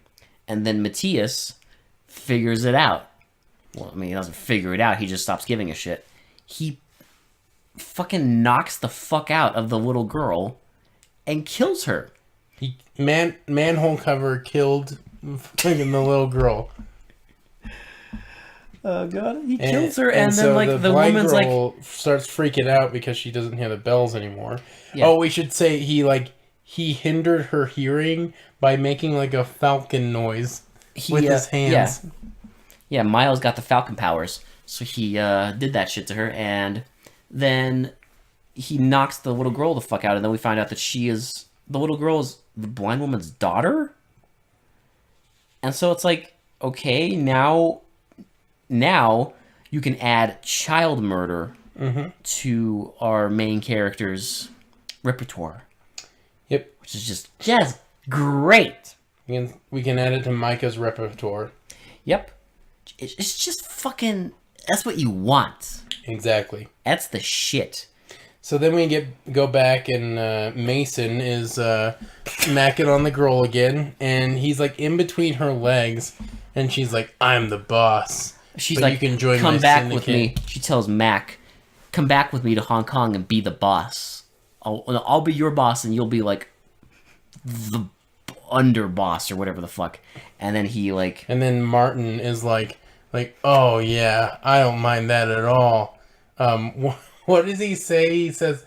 S2: And then Matthias figures it out. Well, I mean, he doesn't figure it out. He just stops giving a shit. He fucking knocks the fuck out of the little girl and kills her.
S1: He manhole cover killed fucking the little girl.
S2: Oh god, he kills her, and then
S1: so
S2: like the woman's
S1: girl starts freaking out because she doesn't hear the bells anymore. Yeah. Oh, we should say he hindered her hearing by making like a falcon noise with his hands.
S2: Yeah, Miles got the falcon powers, so he did that shit to her, and then he knocks the little girl the fuck out, and then we find out that the little girl is the blind woman's daughter. And so it's like, okay, now you can add child murder to our main character's repertoire.
S1: Yep.
S2: Which is just great.
S1: We can add it to Micah's repertoire.
S2: Yep. It's just fucking... That's what you want.
S1: Exactly.
S2: That's the shit.
S1: So then we go back, and Mason is macking on the girl again, and he's like in between her legs, and she's like, "I'm the boss."
S2: She's like, you can join "Come back syndicate with me." She tells Mac, "Come back with me to Hong Kong and be the boss. I'll be your boss, and you'll be like the underboss or whatever the fuck." And then he like,
S1: and then Martin is like, "Oh yeah, I don't mind that at all." What does he say? He says,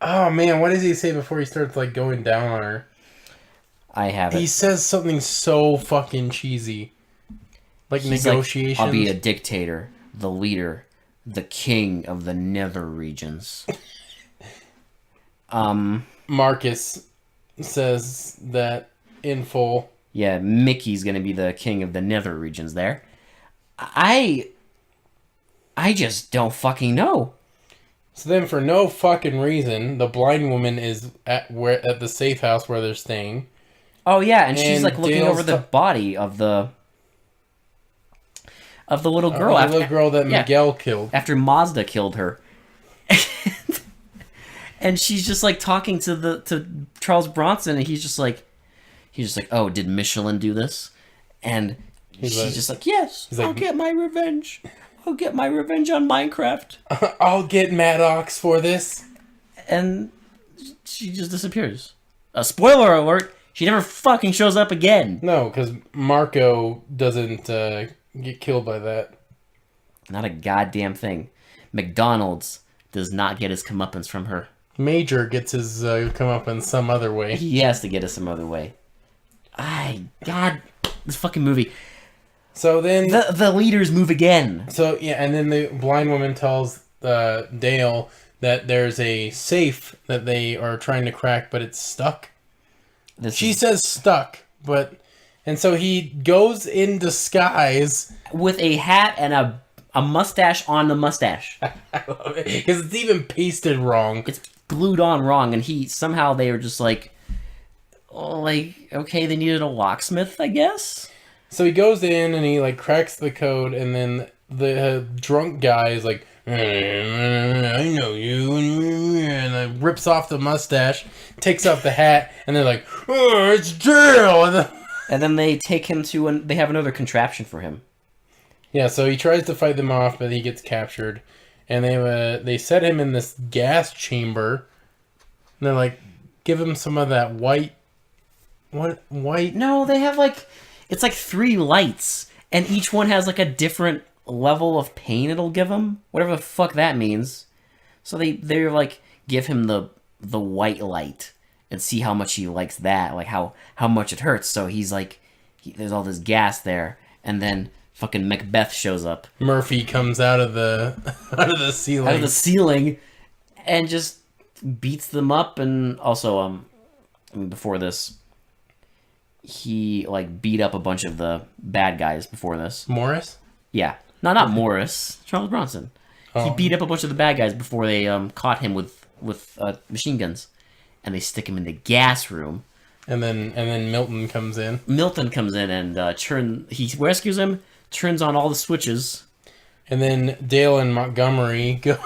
S1: "Oh man, what does he say before he starts like going down on her?"
S2: I have it.
S1: He says something so fucking cheesy, like he's negotiations.
S2: Like, "I'll be a dictator, the leader, the king of the nether regions."
S1: Marcus says that in full.
S2: Yeah, Mickey's gonna be the king of the nether regions. There, I just don't fucking know.
S1: So then, for no fucking reason, the blind woman is at the safe house where they're staying.
S2: Oh yeah, and she's like looking over the body of the little girl.
S1: The little girl that Miguel killed
S2: after Mazda killed her. And she's just like talking to Charles Bronson, and he's just like, "Oh, did Michelin do this?" And she's just like, "Yes, I'll get my revenge. I'll get my revenge on Minecraft.
S1: I'll get Maddox for this."
S2: And she just disappears. Spoiler alert, she never fucking shows up again.
S1: No, because Marco doesn't get killed by that.
S2: Not a goddamn thing. McDonald's does not get his comeuppance from her.
S1: Major gets his comeuppance some other way.
S2: He has to get it some other way. God, this fucking movie.
S1: So then
S2: the leaders move again.
S1: So yeah, and then the blind woman tells Dale that there's a safe that they are trying to crack, but it's stuck. She says stuck, and so he goes in disguise
S2: with a hat and a mustache on the mustache.
S1: I love it because it's even pasted wrong.
S2: It's glued on wrong, and they were just like, okay, they needed a locksmith, I guess.
S1: So he goes in and he like cracks the code, and then the drunk guy is like, "I know you," and like, rips off the mustache, takes off the hat, and they're like, "Oh, it's Dale!"
S2: And then they take him to, they have another contraption for him.
S1: Yeah, so he tries to fight them off, but he gets captured, and they set him in this gas chamber. And they're like, "Give him some of that white." What white?
S2: No, they have like. It's like 3 lights, and each one has like a different level of pain it'll give him. Whatever the fuck that means. So they're like, give him the white light and see how much he likes that, like how much it hurts. So he's like, there's all this gas there, and then fucking Macbeth shows up.
S1: Murphy comes out of the ceiling.
S2: Out of the ceiling, and just beats them up. And also, before this, he like beat up a bunch of the bad guys before this.
S1: Morris?
S2: Yeah. Not Morris. Charles Bronson. Oh. He beat up a bunch of the bad guys before they caught him with machine guns. And they stick him in the gas room.
S1: And then Milton comes in.
S2: Milton comes in and he rescues him, turns on all the switches.
S1: And then Dale and Montgomery go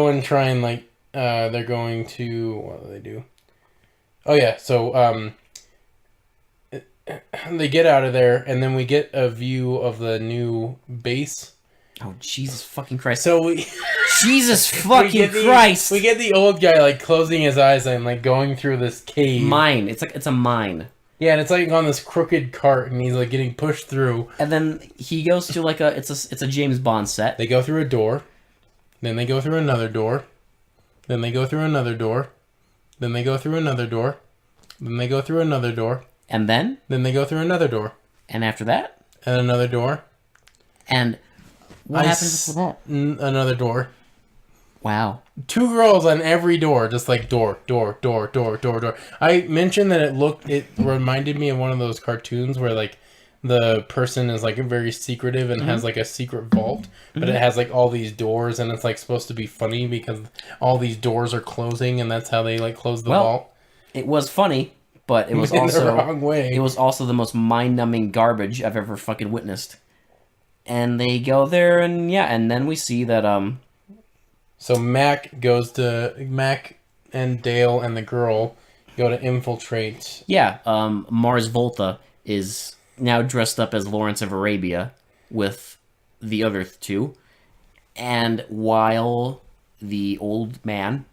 S1: and try and like they're going to, what do they do? Oh yeah, so they get out of there, and then we get a view of the new base.
S2: Oh Jesus fucking Christ!
S1: So we
S2: Jesus fucking Christ!
S1: We get the old guy like closing his eyes and like going through this cave.
S2: Mine. It's a mine.
S1: Yeah, and it's like on this crooked cart, and he's like getting pushed through.
S2: And then he goes to like it's a James Bond set.
S1: They go through a door, then they go through another door, then they go through another door. Then they go through another door. Then they go through another door.
S2: And then?
S1: Then they go through another door.
S2: And after that?
S1: And another door.
S2: And What happens with that?
S1: Another door.
S2: Wow.
S1: 2 girls on every door, just like door. I mentioned that it reminded me of one of those cartoons where like the person is like very secretive and has like a secret vault, but it has like all these doors and it's like supposed to be funny because all these doors are closing and that's how they like close the vault.
S2: It was funny, but it was
S1: In
S2: also
S1: the wrong way.
S2: It was also the most mind-numbing garbage I've ever fucking witnessed. And they go there and and then we see that
S1: So Mac and Dale and the girl go to infiltrate.
S2: Mars Volta is now dressed up as Lawrence of Arabia with the other 2. And while the old man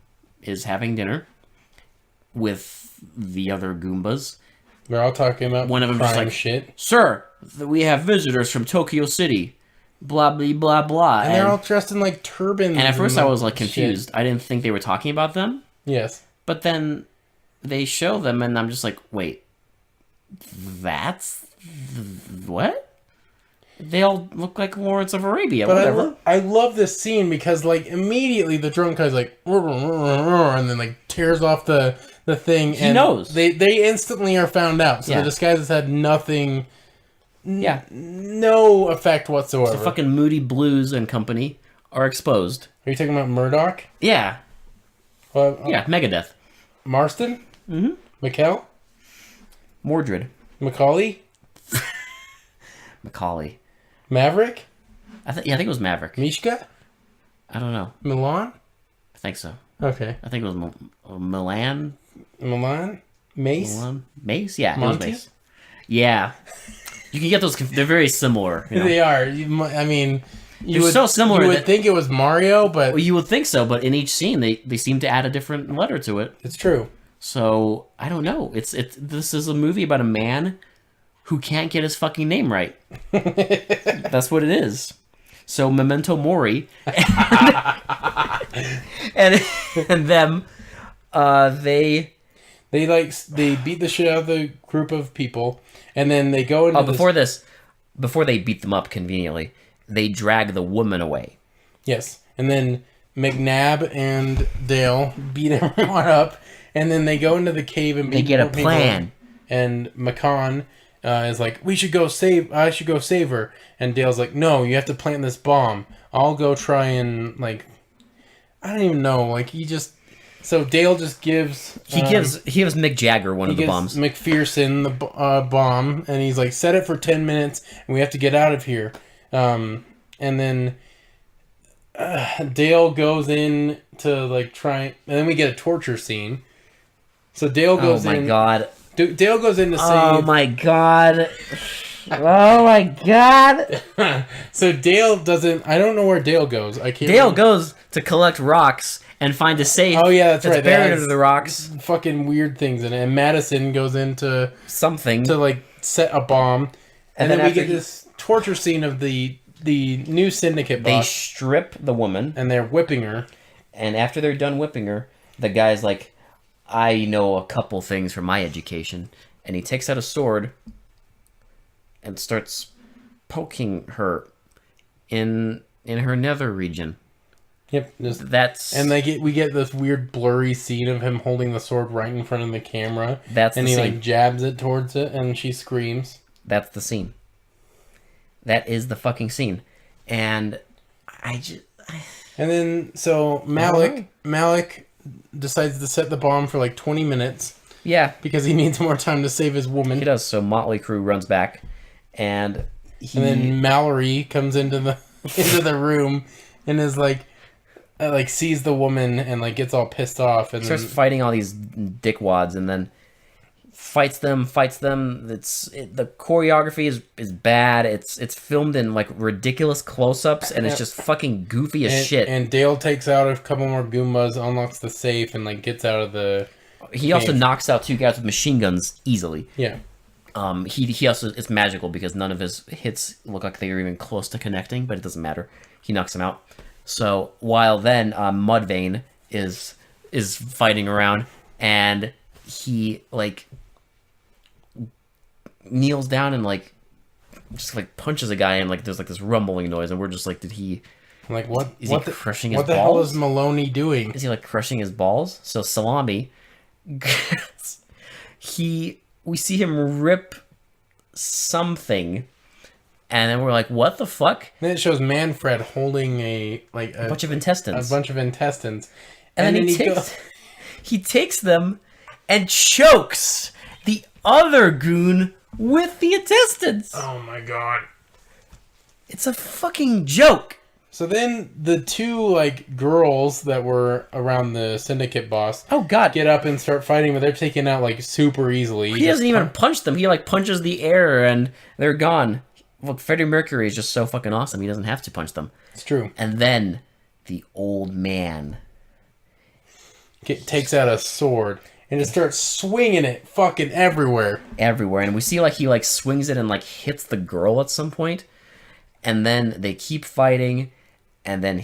S2: is having dinner with the other Goombas,
S1: They're all talking about
S2: one of them just like,
S1: shit.
S2: "Sir, we have visitors from Tokyo City. Blah, blah, blah, blah."
S1: And they're all dressed in like turbans.
S2: And at first I was like
S1: shit.
S2: confused. I didn't think they were talking about them.
S1: Yes.
S2: But then they show them and I'm just like, wait, that's... what? They all look like Lawrence of Arabia.
S1: But
S2: whatever.
S1: I love this scene because like immediately the drunk guy's like and then like tears off the thing.
S2: He knows.
S1: They instantly are found out. So the disguises had nothing... no effect whatsoever.
S2: The fucking Moody Blues and company are exposed.
S1: Are you talking about Murdoch?
S2: Yeah. Megadeth.
S1: Marston? Mm-hmm. Mikkel?
S2: Mordred.
S1: Macaulay?
S2: Macaulay.
S1: Maverick?
S2: I think it was Maverick.
S1: Mishka?
S2: I don't know.
S1: Milan?
S2: I think so.
S1: Okay.
S2: I think it was Milan.
S1: Milan? Mace?
S2: Milan? Mace? Yeah,
S1: Monty?
S2: it was Mace. Yeah. You can get those. They're very similar. You know?
S1: They are. I mean,
S2: They're so similar.
S1: You would think it was Mario, but...
S2: Well, you would think so, but in each scene, they seem to add a different letter to it.
S1: It's true.
S2: So, I don't know. This is a movie about a man who can't get his fucking name right. That's what it is. So, Memento Mori and them, they
S1: beat the shit out of the group of people, and then they go into
S2: before they beat them up conveniently, they drag the woman away.
S1: Yes, and then McNabb and Dale beat everyone up, and then they go into the cave and
S2: they get a plan.
S1: And McCon is like, I should go save her, and Dale's like, no, you have to plant this bomb. I'll go try and like, I don't even know, like So Dale just gives...
S2: He gives Mick Jagger one of the bombs.
S1: McPherson the bomb, and he's like, set it for 10 minutes, and we have to get out of here. And then Dale goes in to like try... And then we get a torture scene. So Dale goes in...
S2: Oh my god.
S1: Dale goes in to save...
S2: Oh my god. Oh my god.
S1: So Dale doesn't... I don't know where Dale goes.
S2: Dale goes to collect rocks and find a safe.
S1: Oh yeah, that's right.
S2: Buried under the rocks.
S1: Fucking weird things in it. And Madison goes into
S2: something
S1: to like set a bomb, and then we get this torture scene of the new syndicate boss.
S2: They strip the woman
S1: and they're whipping her.
S2: And after they're done whipping her, the guy's like, "I know a couple things from my education," and he takes out a sword and starts poking her in her nether region.
S1: Yep, we get this weird blurry scene of him holding the sword right in front of the camera.
S2: And
S1: he like jabs it towards it, and she screams.
S2: That's the scene. That is the fucking scene, and
S1: And then so Malik decides to set the bomb for like 20 minutes.
S2: Yeah,
S1: because he needs more time to save his woman.
S2: He does. So Motley Crue runs back, and
S1: then Mallory comes into the room and is like sees the woman and like gets all pissed off and
S2: starts fighting all these dickwads, and then fights them. The choreography is bad. It's filmed in like ridiculous close-ups, and it's just fucking goofy as shit.
S1: And Dale takes out a couple more Goombas, unlocks the safe, and like gets out of the...
S2: He also knocks out 2 guys with machine guns easily.
S1: Yeah.
S2: He also... It's magical because none of his hits look like they were even close to connecting, but it doesn't matter. He knocks them out. So while then Mudvayne is fighting around, and he like kneels down and like just like punches a guy, and like there's like this rumbling noise, and we're just like, did he?
S1: Like what?
S2: Is he crushing his balls?
S1: What the hell is Maloney doing?
S2: Is he like crushing his balls? So Salami, we see him rip something, and then we're like, what the fuck?
S1: Then it shows Manfred holding a
S2: bunch of intestines.
S1: A bunch of intestines.
S2: And then he takes them and chokes the other goon with the intestines.
S1: Oh my god.
S2: It's a fucking joke.
S1: So then the two like girls that were around the syndicate boss get up and start fighting, but they're taken out like super easily.
S2: He doesn't even punch them. He like punches the air and they're gone. Look, Freddie Mercury is just so fucking awesome. He doesn't have to punch them.
S1: It's true.
S2: And then the old man
S1: takes out a sword and just starts swinging it fucking everywhere.
S2: And we see like he like swings it and like hits the girl at some point. And then they keep fighting. And then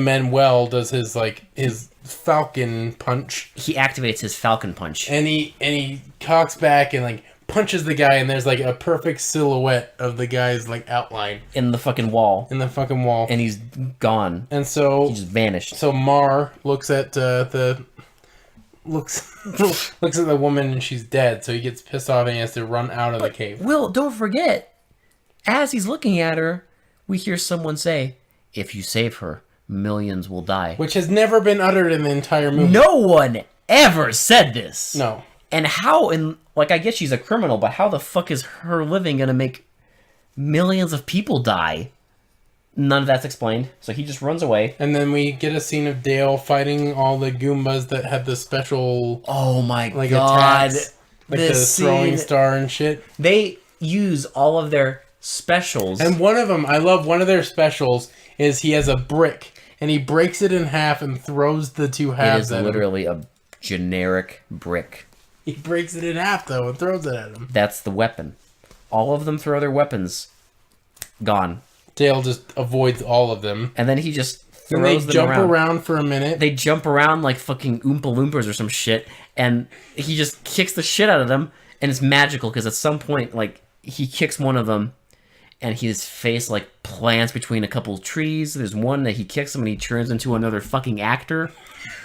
S1: Manuel does his falcon punch.
S2: He activates his falcon punch.
S1: And he cocks back and like punches the guy, and there's like a perfect silhouette of the guy's like outline
S2: in the fucking wall.
S1: And
S2: he's gone.
S1: And so
S2: he just vanished.
S1: So Mar looks at looks at the woman, and she's dead. So he gets pissed off and he has to run out of the cave.
S2: Will, don't forget, as he's looking at her, we hear someone say, "If you save her, millions will die."
S1: Which has never been uttered in the entire movie.
S2: No one ever said this.
S1: No.
S2: And how, I guess she's a criminal, but how the fuck is her living gonna make millions of people die? None of that's explained. So he just runs away.
S1: And then we get a scene of Dale fighting all the Goombas that had the special...
S2: Oh my god.
S1: Attacks, like the throwing star and shit.
S2: They use all of their specials.
S1: And one of them, I love one of their specials, is he has a brick. And he breaks it in half and throws the two halves at him.
S2: It is literally a generic brick.
S1: He breaks it in half, though, and throws it at him.
S2: That's the weapon. All of them throw their weapons. Gone.
S1: Dale just avoids all of them.
S2: And then he just throws them around.
S1: They jump around for a minute.
S2: They jump around like fucking Oompa Loompas or some shit. And he just kicks the shit out of them. And it's magical, because at some point, like, he kicks one of them, and his face, like, plants between a couple of trees. There's one that he kicks him, and he turns into another fucking actor.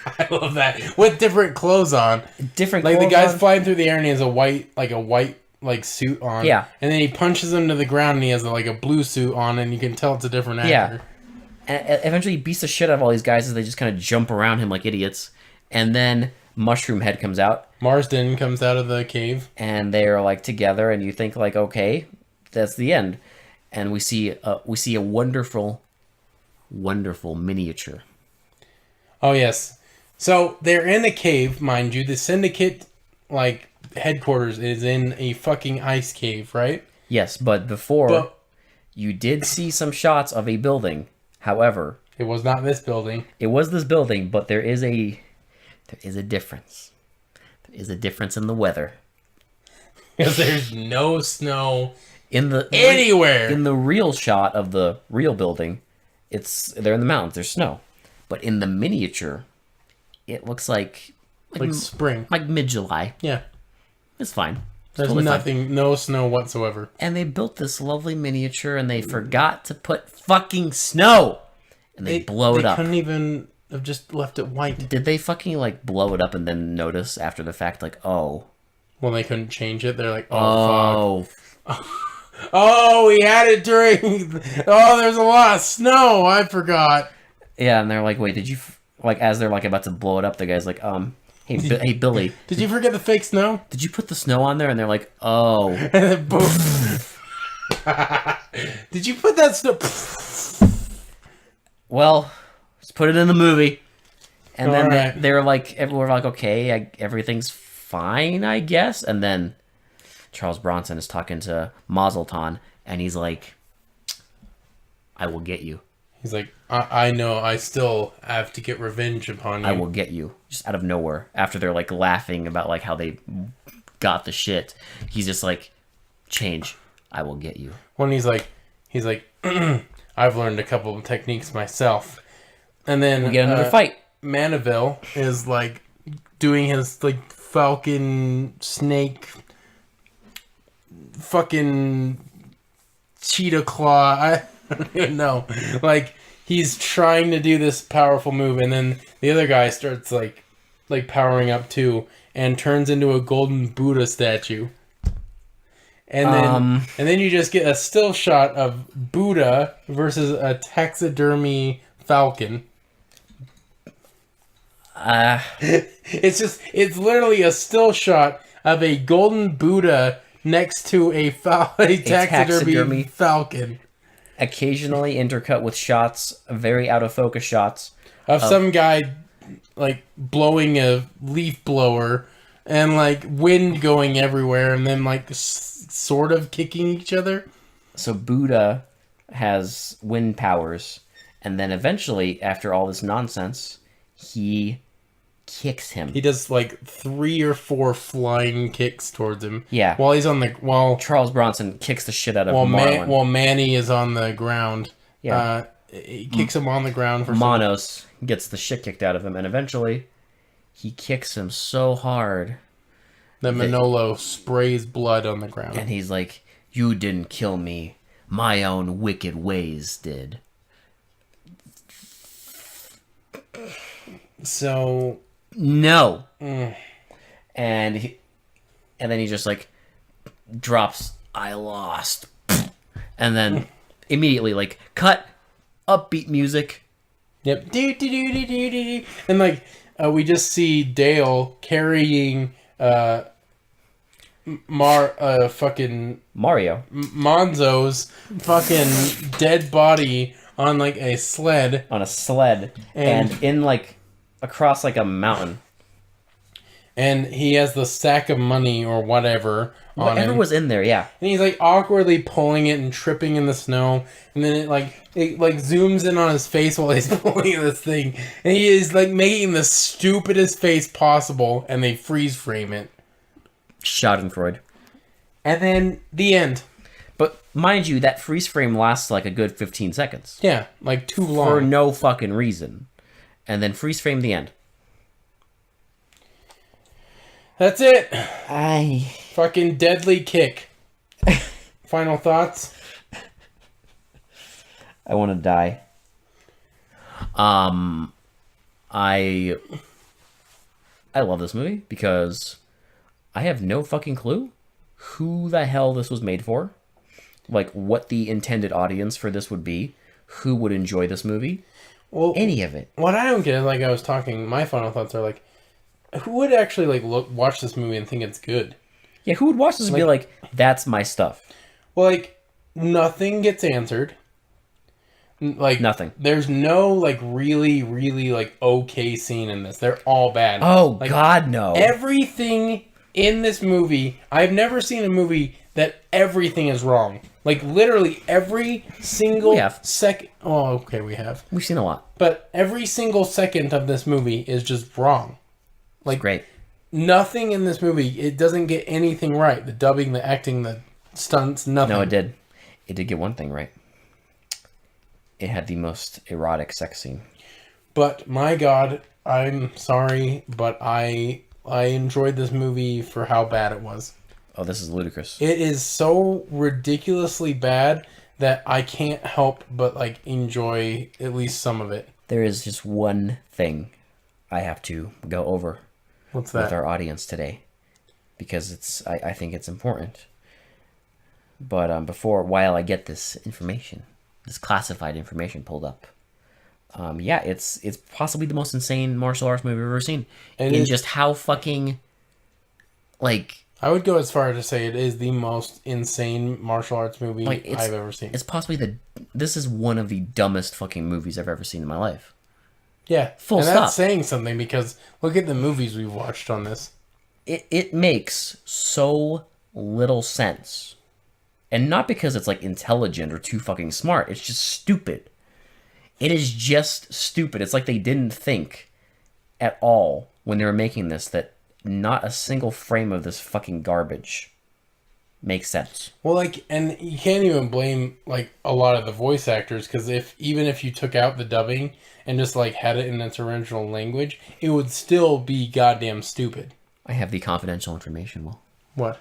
S1: I love that. With different clothes on.
S2: Like
S1: the guy's flying through the air and he has a white suit on.
S2: Yeah.
S1: And then he punches him to the ground and he has like a blue suit on, and you can tell it's a different actor.
S2: Yeah. And eventually he beats the shit out of all these guys as they just kind of jump around him like idiots. And then Mushroom Head comes out.
S1: Marsden comes out of the cave.
S2: And they're like together, and you think like, okay, that's the end. And we see a wonderful, wonderful miniature.
S1: Oh, yes. So, they're in a cave, mind you. The Syndicate, headquarters is in a fucking ice cave, right?
S2: Yes, but you did see some shots of a building. However...
S1: It was not this building.
S2: It was this building, but there is a difference. There is a difference in the weather.
S1: Because there's no snow
S2: anywhere. In the real shot of the real building, they're in the mountains. There's snow. But in the miniature, it looks like
S1: spring.
S2: Like mid-July.
S1: Yeah.
S2: It's fine.
S1: There's totally no snow whatsoever.
S2: And they built this lovely miniature, and they forgot to put fucking snow! And they blow it up.
S1: They couldn't even have just left it white.
S2: Did they fucking, blow it up and then notice after the fact, oh...
S1: Well, they couldn't change it. They're like, fuck. Oh, we had it during... Oh, there's a lot of snow. I forgot.
S2: Yeah, and they're like, wait, did you... as they're, about to blow it up, the guy's like, hey, Billy.
S1: Did you forget the fake snow?
S2: Did you put the snow on there? And they're like, oh.
S1: And then boom. Did you put that snow...
S2: Well, let's put it in the movie. And then they're like, everyone like, okay, everything's fine, I guess. And then Charles Bronson is talking to Mazelton, and he's like, I will get you.
S1: He's like, I know, I still have to get revenge upon you.
S2: I will get you. Just out of nowhere. After they're laughing about how they got the shit. He's just like, change. I will get you.
S1: When he's like, I've learned a couple of techniques myself. And then
S2: we get another fight.
S1: Mandeville is doing his falcon snake fucking cheetah claw. I don't even know. Like he's trying to do this powerful move, and then the other guy starts like powering up too, and turns into a golden Buddha statue. And then you just get a still shot of Buddha versus a taxidermy falcon. It's literally a still shot of a golden Buddha next to a taxidermy falcon.
S2: Occasionally intercut with shots, very out of focus shots
S1: of some guy like blowing a leaf blower and like wind going everywhere, and then like sort of kicking each other.
S2: So Buddha has wind powers, and then eventually, after all this nonsense, he kicks him.
S1: He does like 3 or 4 flying kicks towards him.
S2: Yeah.
S1: While he's on the
S2: Charles Bronson kicks the shit out of Marlon.
S1: While Manny is on the ground.
S2: Yeah.
S1: He kicks him on the ground for
S2: Manos gets the shit kicked out of him, and eventually he kicks him so hard
S1: that Manolo sprays blood on the ground.
S2: And he's like, "You didn't kill me. My own wicked ways did."
S1: So
S2: no. And then he just like drops, "I lost." And then immediately like cut, upbeat music.
S1: Yep. And like we just see Dale carrying fucking
S2: Mario
S1: Monzo's fucking dead body on like a sled.
S2: And in like across like a mountain.
S1: And he has the sack of money or whatever on
S2: Whatever
S1: him.
S2: was in there, yeah.
S1: And he's like awkwardly pulling it and tripping in the snow. And then it zooms in on his face while he's pulling this thing. And he is like making the stupidest face possible, and they freeze frame it.
S2: Schadenfreude.
S1: And then the end.
S2: But mind you, that freeze frame lasts like a good 15 seconds.
S1: Yeah, like too long.
S2: For no fucking reason. And then freeze frame the end.
S1: That's it.
S2: Fucking
S1: deadly kick. Final thoughts?
S2: I want to die. I love this movie because I have no fucking clue who the hell this was made for. Like, what the intended audience for this would be. Who would enjoy this movie. Well, any of it.
S1: What I don't get is, like I was talking, my final thoughts are like, who would actually like watch this movie and think it's good?
S2: Yeah, who would watch this and be like, that's my stuff?
S1: Well, like, nothing gets answered. Like,
S2: nothing.
S1: There's no like really, really like okay scene in this. They're all bad.
S2: Oh
S1: like,
S2: God, no.
S1: Everything in this movie, I've never seen a movie that everything is wrong. Like literally every single second. Oh, okay, we have.
S2: We've seen a lot.
S1: But every single second of this movie is just wrong. Like,
S2: it's great.
S1: Nothing in this movie, it doesn't get anything right. The dubbing, the acting, the stunts, nothing.
S2: No, it did. It did get one thing right. It had the most erotic sex scene.
S1: But my God, I'm sorry, but I enjoyed this movie for how bad it was.
S2: Oh, this is ludicrous.
S1: It is so ridiculously bad that I can't help but like enjoy at least some of it.
S2: There is just one thing I have to go over.
S1: What's that?
S2: With our audience today, because I think it's important. But while I get this information, this classified information pulled up, it's possibly the most insane martial arts movie I've ever seen. And just how fucking, like,
S1: I would go as far as to say it is the most insane martial arts movie I've ever seen.
S2: It's possibly this is one of the dumbest fucking movies I've ever seen in my life.
S1: Yeah,
S2: full stop.
S1: That's saying something because look at the movies we've watched on this.
S2: It makes so little sense, and not because it's like intelligent or too fucking smart. It's just stupid. It is just stupid. It's like they didn't think at all when they were making this that not a single frame of this fucking garbage makes sense.
S1: Well, like, and you can't even blame like a lot of the voice actors because even if you took out the dubbing and just like had it in its original language, it would still be goddamn stupid.
S2: I have the confidential information, Will.
S1: What?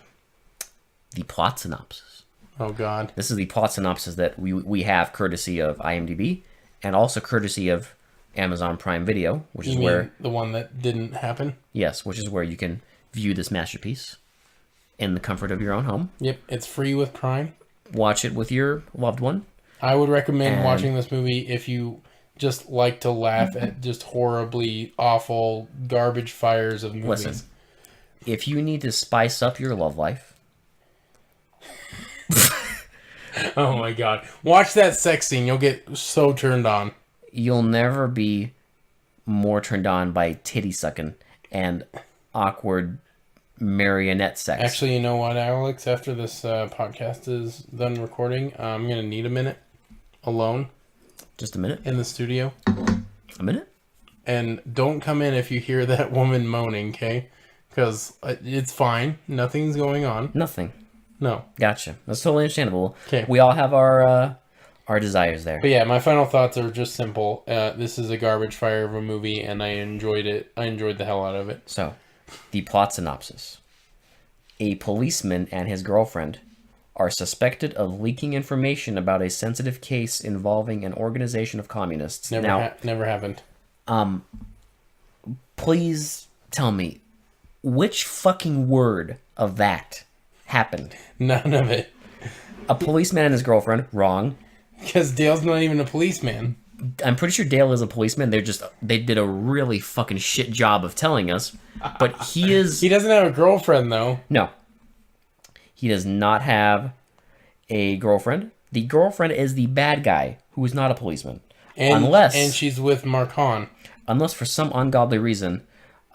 S2: The plot synopsis.
S1: Oh God.
S2: This is the plot synopsis that we have courtesy of IMDb and also courtesy of Amazon Prime Video, which is where
S1: the one that didn't happen.
S2: Yes, which is where you can view this masterpiece in the comfort of your own home.
S1: Yep, it's free with Prime.
S2: Watch it with your loved one.
S1: I would recommend watching this movie if you just like to laugh at just horribly awful garbage fires of movies.
S2: Listen, if you need to spice up your love life.
S1: Oh my God. Watch that sex scene. You'll get so turned on.
S2: You'll never be more turned on by titty sucking and awkward marionette sex.
S1: Actually, you know what, Alex? After this podcast is done recording, I'm going to need a minute alone.
S2: Just a minute?
S1: In the studio.
S2: A minute?
S1: And don't come in if you hear that woman moaning, okay? Because it's fine. Nothing's going on.
S2: Nothing.
S1: No.
S2: Gotcha. That's totally understandable.
S1: Okay.
S2: We all have our desires there.
S1: But yeah, my final thoughts are just simple. This is a garbage fire of a movie, and I enjoyed it. I enjoyed the hell out of it.
S2: So, the plot synopsis. A policeman and his girlfriend are suspected of leaking information about a sensitive case involving an organization of communists.
S1: Never happened.
S2: Please tell me, which fucking word of that happened?
S1: None of it.
S2: A policeman and his girlfriend, wrong.
S1: Because Dale's not even a policeman.
S2: I'm pretty sure Dale is a policeman. They did a really fucking shit job of telling us. But he is...
S1: He doesn't have a girlfriend, though.
S2: No. He does not have a girlfriend. The girlfriend is the bad guy, who is not a policeman.
S1: And she's with Mark Hahn.
S2: Unless for some ungodly reason,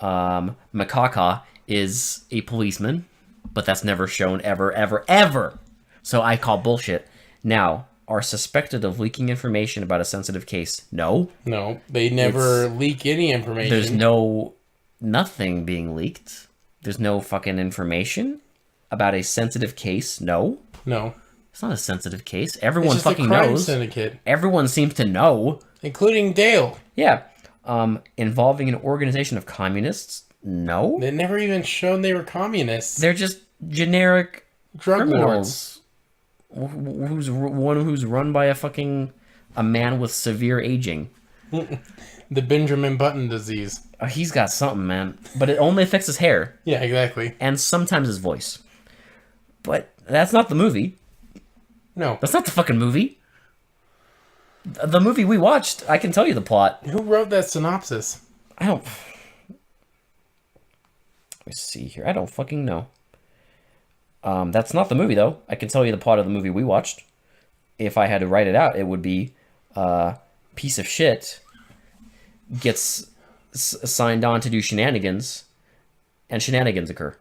S2: Macaca is a policeman. But that's never shown ever, ever, ever. So I call bullshit. Now... are suspected of leaking information about a sensitive case. No.
S1: No, they never leak any information.
S2: There's nothing being leaked. There's no fucking information about a sensitive case. No.
S1: No.
S2: It's not a sensitive case. Everyone
S1: it's just
S2: fucking
S1: a crime
S2: knows.
S1: Syndicate.
S2: Everyone seems to know.
S1: Including Dale.
S2: Yeah. Involving an organization of communists. No.
S1: They never even shown they were communists.
S2: They're just generic
S1: drug
S2: criminals. Who's run by a man with severe aging.
S1: The Benjamin Button disease.
S2: He's got something, man. But it only affects his hair.
S1: Yeah, exactly.
S2: And sometimes his voice. But that's not the movie.
S1: No.
S2: That's not the fucking movie. The movie we watched, I can tell you the plot.
S1: Who wrote that synopsis?
S2: Let me see here. I don't fucking know. That's not the movie, though. I can tell you the plot of the movie we watched. If I had to write it out, it would be piece of shit gets signed on to do shenanigans, and shenanigans occur.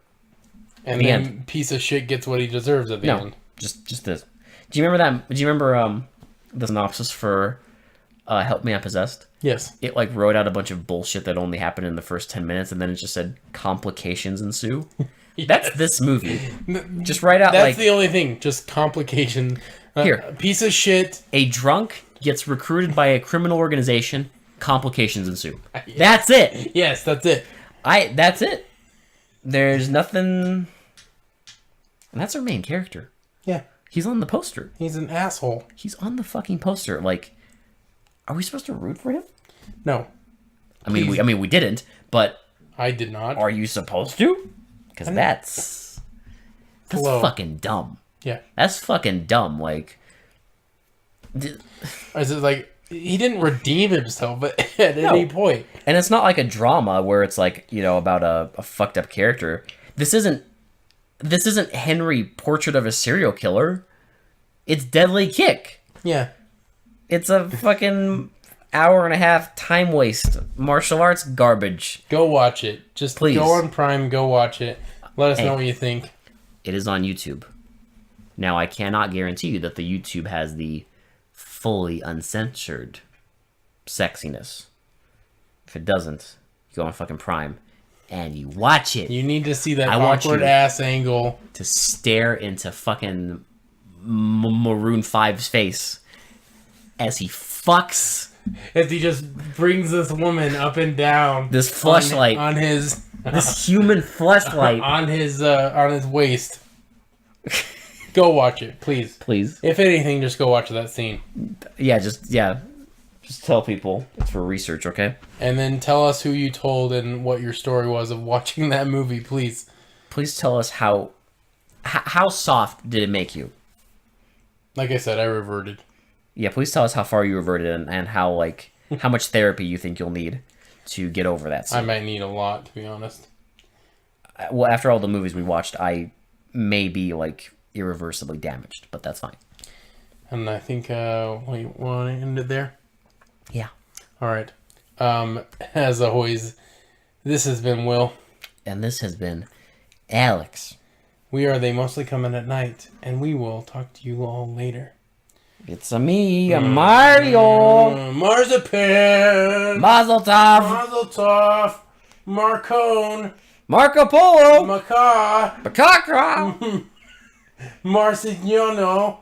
S1: And then piece of shit gets what he deserves at the end.
S2: Just this. Do you remember that? Do you remember the synopsis for Help Me I'm Possessed?
S1: Yes.
S2: It wrote out a bunch of bullshit that only happened in the first 10 minutes, and then it just said complications ensue. Yes. That's this movie. Just write out
S1: That's the only thing. Just complication.
S2: Here.
S1: Piece of shit.
S2: A drunk gets recruited by a criminal organization. Complications ensue. That's it.
S1: Yes, that's it.
S2: That's it. There's nothing... And that's our main character.
S1: Yeah.
S2: He's on the poster.
S1: He's an asshole.
S2: He's on the fucking poster. Are we supposed to root for him?
S1: No.
S2: I mean, we didn't, but...
S1: I did not.
S2: Are you supposed to? Because that's fucking dumb.
S1: Yeah.
S2: That's fucking dumb.
S1: Is it he didn't redeem himself at any point?
S2: And it's not like a drama where it's about a fucked up character. This isn't Henry Portrait of a Serial Killer. It's Deadly Kick.
S1: Yeah.
S2: It's a fucking hour and a half time waste martial arts garbage.
S1: Go watch it. Just
S2: please
S1: go on Prime. Go watch it. Let us know what you think.
S2: It is on YouTube. Now, I cannot guarantee you that the YouTube has the fully uncensored sexiness. If it doesn't, you go on fucking Prime and you watch it.
S1: You need to see that awkward ass angle.
S2: To stare into fucking Maroon 5's face as he fucks.
S1: As he just brings this woman up and down.
S2: This fleshlight.
S1: On his...
S2: this human fleshlight.
S1: on his waist. Go watch it, please.
S2: Please.
S1: If anything, just go watch that scene.
S2: Just tell people it's for research, okay?
S1: And then tell us who you told and what your story was of watching that movie, please.
S2: Please tell us how soft did it make you?
S1: Like I said, I reverted.
S2: Yeah, please tell us how far you reverted and how much therapy you think you'll need to get over that scene.
S1: I might need a lot, to be honest.
S2: Well, after all the movies we watched, I may be irreversibly damaged, but that's fine.
S1: And I think we want to end it there.
S2: Yeah.
S1: All right. As always, this has been Will.
S2: And this has been Alex.
S1: We are They Mostly Coming at Night, and we will talk to you all later.
S2: It's me, Mario.
S1: Marzipan.
S2: Mazel tov.
S1: Mazel tov. Marcone.
S2: Marco Polo.
S1: Macaw.
S2: Macaca.
S1: Marcignano.